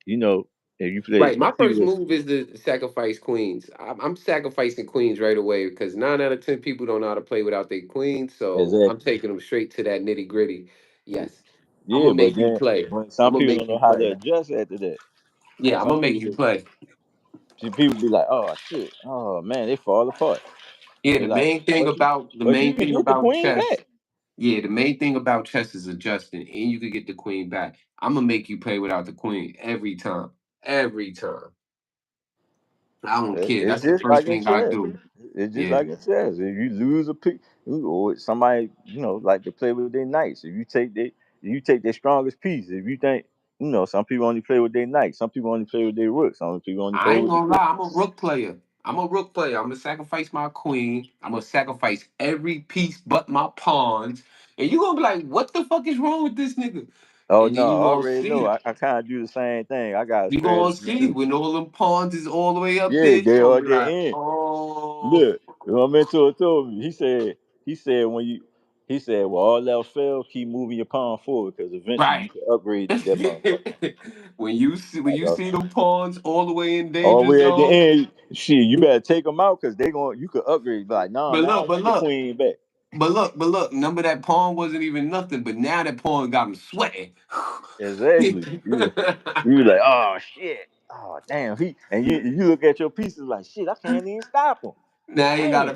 You know, if you play, Right. My some first people move is to sacrifice queens. I'm sacrificing queens right away because 9 out of 10 people don't know how to play without their queens. So I'm exactly. taking them straight to that nitty gritty. Yes. I'm Yeah, gonna but make you then play. when I'm some gonna people make don't you know how to play. adjust after that. Yeah, I'm Some gonna make people, you play. see people be like, oh shit, oh man, they fall apart. Yeah, They the like, main thing about the but you main can thing get the about queen chess. back. Yeah, the main thing about chess is adjusting, and you could get the queen back. I'm gonna make you play without the queen every time. Every time. I don't care. It's That's the just first like in thing I chess. do. It's just Yeah. like in chess. If you lose a piece, or somebody, like to play with their knights. If you take their strongest piece. If you think, some people only play with their knights. Some people only play with their rooks. Some people only I play ain't with the gonna queen. lie, I'm a rook player. I'm a rook player. I'm gonna sacrifice my queen. I'm gonna sacrifice every piece but my pawns. And you gonna be like, what the fuck is wrong with this nigga? Oh And then no, you I gonna already know. see. I kind of do the same thing. I got a You gonna strategy see too. when all them pawns is all the way up Yeah, there, you they gonna all be get like, in. oh Look, my mentor told me. He said when you, he said, well, all else fails, keep moving your pawn forward because eventually you right. can upgrade that motherfucker. When Like, you see them pawns all the way in all the danger way at the zone, end, shit, you better take them out because you could upgrade. Be like, nah, but now I look, but want the look, queen back. but look, remember that pawn wasn't even nothing, but now that pawn got him sweating. Exactly. You be like, oh shit, oh damn, and you look at your pieces like, shit, I can't even stop him. Now you Damn. gotta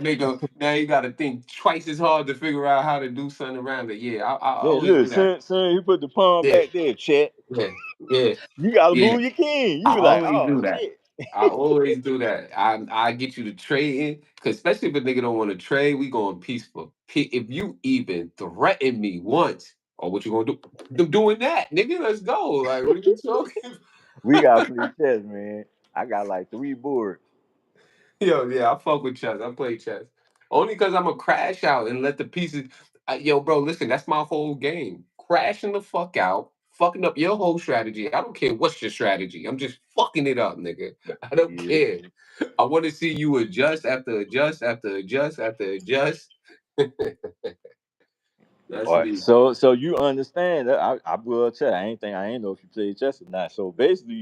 now you gotta think twice as hard to figure out how to do something around it. Yeah, I Then always look, do that. soon he put the pawn Yeah, back there, chat. yeah, yeah, You gotta yeah. move your king. You I be like, always oh do that. shit. I always do that. I get you to trade in, cause especially if a nigga don't want to trade, we going peaceful. If you even threaten me once, or what you gonna do? I'm doing that, nigga. Let's go. Like, what are you talking? We gotta play chess, man. I got like 3 boards. Yo, yeah, I fuck with chess. I play chess only because I'm a crash out and let the pieces. Yo, bro, listen, that's my whole game. Crashing the fuck out, fucking up your whole strategy. I don't care what's your strategy. I'm just fucking it up, nigga. I don't Yeah. care. I want to see you adjust after adjust after adjust after adjust. That's All right. me. So you understand that I blew up chess. I ain't know if you play chess or not. So basically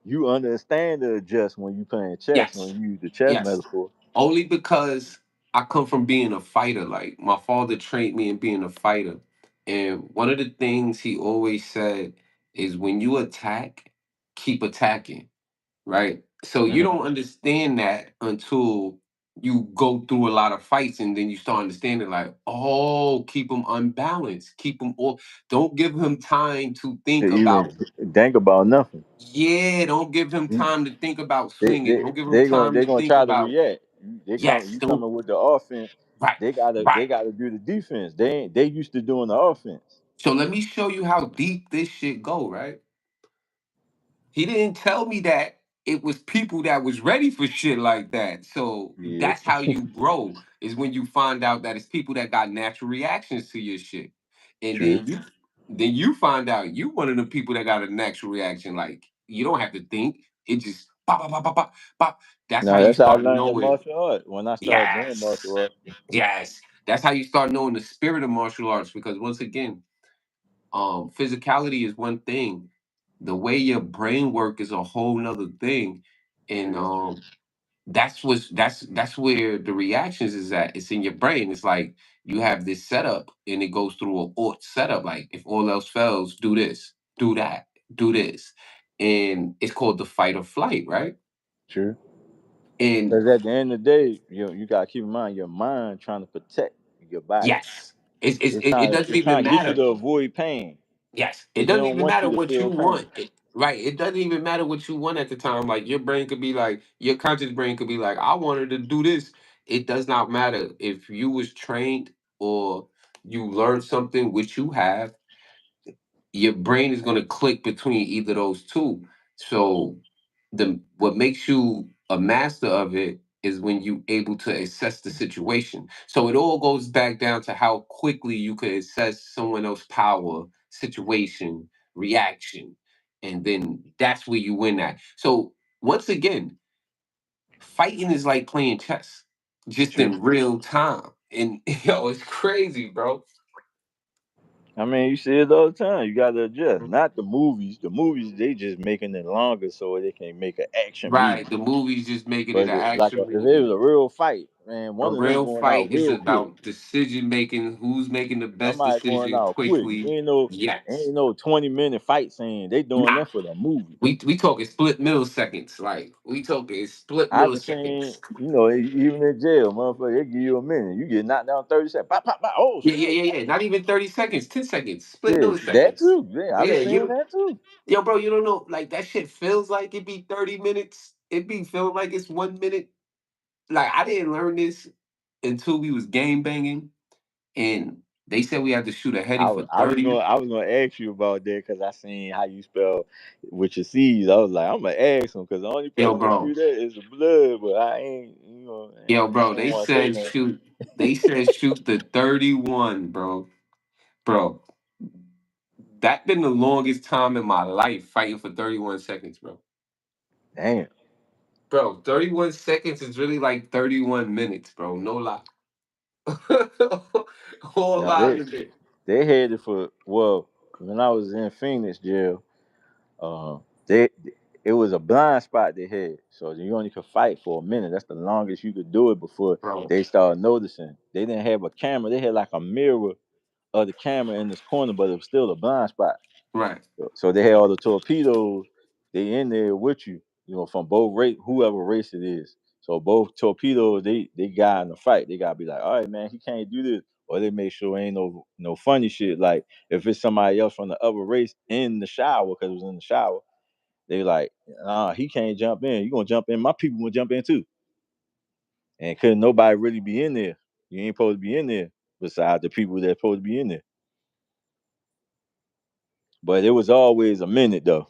you understand the adjust when you playing chess, when Yes, you use the chess yes. metaphor. Only because I come from being a fighter. Like my father trained me in being a fighter. And one of the things he always said is when you attack, keep attacking, right? So you Hmm. don't understand that until you go through a lot of fights and then you start understanding like, oh, keep him unbalanced, keep him all, don't give him time to To think even about, think about nothing. yeah, don't give him You- time to think about They swinging, they don't give him they gonna time they to gonna think try to about, react. yes, You don't, coming with the offense. right, They right. gotta do the defense. They used to doing the offense. So let me show you how deep this shit go, right? He didn't tell me that. it was people that was ready for shit like that. So Yeah. that's how you grow, is when you find out that it's people that got natural reactions to your shit. And True. then you find out you one of the people that got a natural reaction. Like you don't have to think. It just pop, pop, pop, pop, pop, pop. That's how Now you that's how I start learned the knowing. martial art. When I started doing martial Yes. art, Yes. That's how you start knowing the spirit of martial arts. Because once again, physicality is one thing. The way your brain work is a whole nother thing. And true. that's where the reactions is at. It's in your brain. It's like you have this setup and it goes through a ORT setup. Like if all else fails, do this, do that, do this. And it's called the fight or flight, right? True. And Because at the end of the day, you gotta keep in mind your mind trying to protect your body. yes, it's, it's, It's it, it trying doesn't it's even trying to get you matter. to avoid pain. Yes, it Because it doesn't don't even want matter you to what you feel pain. want. Right. It doesn't even matter what you want at the time. Like your brain could be like, your conscious brain could be like, I wanted to do this. It does not matter if you was trained or you learned something which you have. Your brain is going to click between either those two. So the what makes you a master of it is when you able to assess the situation. So it all goes back down to how quickly you could assess someone else's power, situation, reaction, and then that's where you win at. So once again, fighting is like playing chess, just True. in real time. And yo, it's crazy, bro. I mean, you see it all the time. You gotta adjust. Not the movies. The movies they just making it longer so they can make an action movie. Right, the movie's just making it But an action if it movie. was a real fight, man, A one of them real going out fight is real quick. about decision making, who's making the best Somebody going decision out quick. quickly. Ain't Yes. no 20-minute fight scene. They doing Nah. that for the movie. We talking split milliseconds. Like we talking split I done seen, milliseconds. even in jail, motherfucker, they give you a minute. You get knocked down 30 seconds. Pop, pop, pop. Oh Yeah, yeah, shit. yeah, yeah. Not even 30 seconds, 10 seconds, split Yeah, that milliseconds. too. Yeah, I done Yeah, seen that too. yo, bro, you don't know, like that shit feels like it be 30 minutes. It be feeling like it's 1 minute. Like I didn't learn this until we was game banging and they said we had to shoot a heady for I 30. was gonna ask you about that because I seen how you spell with your C's. I was like, I'm gonna ask him because the only place Yo, I'm gonna bro. shoot that is the blood, but I ain't, Yo, I bro, ain't they want to say said nothing. shoot. They said shoot the 31, bro. Bro, that been the longest time in my life fighting for 31 seconds, bro. Damn. Bro, 31 seconds is really like 31 minutes, bro. No lie. Whole Now lot of it. they had it for when I was in Phoenix jail. They it was a blind spot they had, so you only could fight for a minute. That's the longest you could do it before Bro, they started noticing. They didn't have a camera. They had like a mirror of the camera in this corner, but it was still a blind spot. right. So they had all the torpedoes. They in there with you, from both race, whoever race it is. So both torpedoes, they got in the fight. They gotta be like, all right, man, he can't do this, or they make sure ain't no funny shit. Like if it's somebody else from the other race in the shower, because it was in the shower, they like, nah, he can't jump in. You gonna jump in? My people gonna jump in too. And couldn't nobody really be in there. You ain't supposed to be in there besides the people that's supposed to be in there. But it was always a minute though.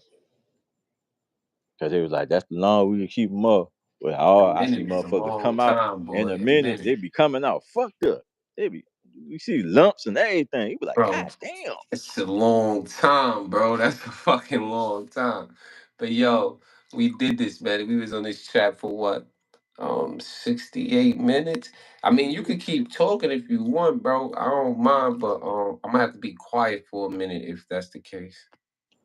Cause they was like, that's the long we can keep them up. But A all I see minute is a motherfuckers long come out time, in a boy. A minute, minute. they be coming out fucked up. They be you see lumps and everything. You be like, Bro, God damn. it's a long time, bro. That's a fucking long time. But yo, we did this, man. We was on this chat for what? 68 minutes. I mean, you could keep talking if you want, bro. I don't mind, but I'm gonna have to be quiet for a minute if that's the case.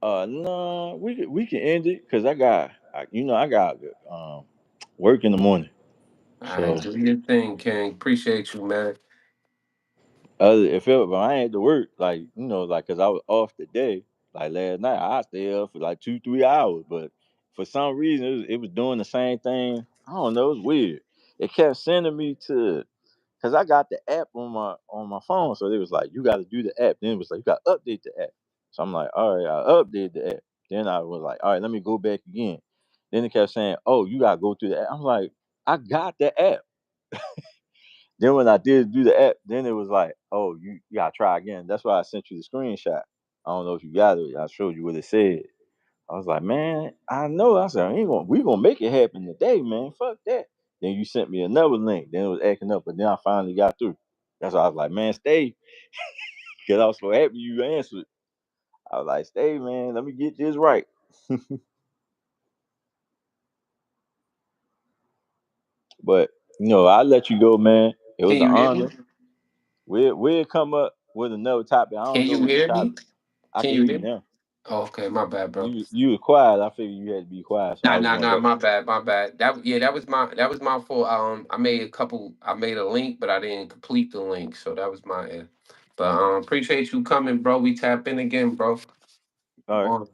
No, we can end it because I got work in the morning. All right, So do your thing, King. Appreciate you, man. if I ain't to work, like cause I was off today, like last night, I stay up for like 2-3 hours. But for some reason it was doing the same thing. I don't know, it's weird. It kept sending me to because I got the app on my phone, so they was like, you got to do the app. Then it was like, you got to update the app. So I'm like, all right, I updated the app. Then I was like, all right, let me go back again. Then it kept saying, oh, you got to go through the app. I'm like, I got the app. Then when I did do the app, then it was like, oh, you got to try again. That's why I sent you the screenshot. I don't know if you got it. I showed you what it said. I was like, man, I know. I said, we gonna make it happen today, man. Fuck that. Then you sent me another link. Then it was acting up, but then I finally got through. That's why I was like, man, stay, because I was so happy you answered. I was like, stay, man. Let me get this right. But I'll let you go, man. It was Can an you hear me? honor. We'll come up with another topic. I Can don't know you what the hear me? topic. I Can can you hear hear you me? now. Oh, okay, my bad, bro. You was quiet. I figured you had to be quiet, so I Nah, was nah, gonna nah. let. My bad, my bad. That was my fault. I made a couple. I made a link, but I didn't complete the link, so that was my. But appreciate you coming, bro. We tap in again, bro. All right. On.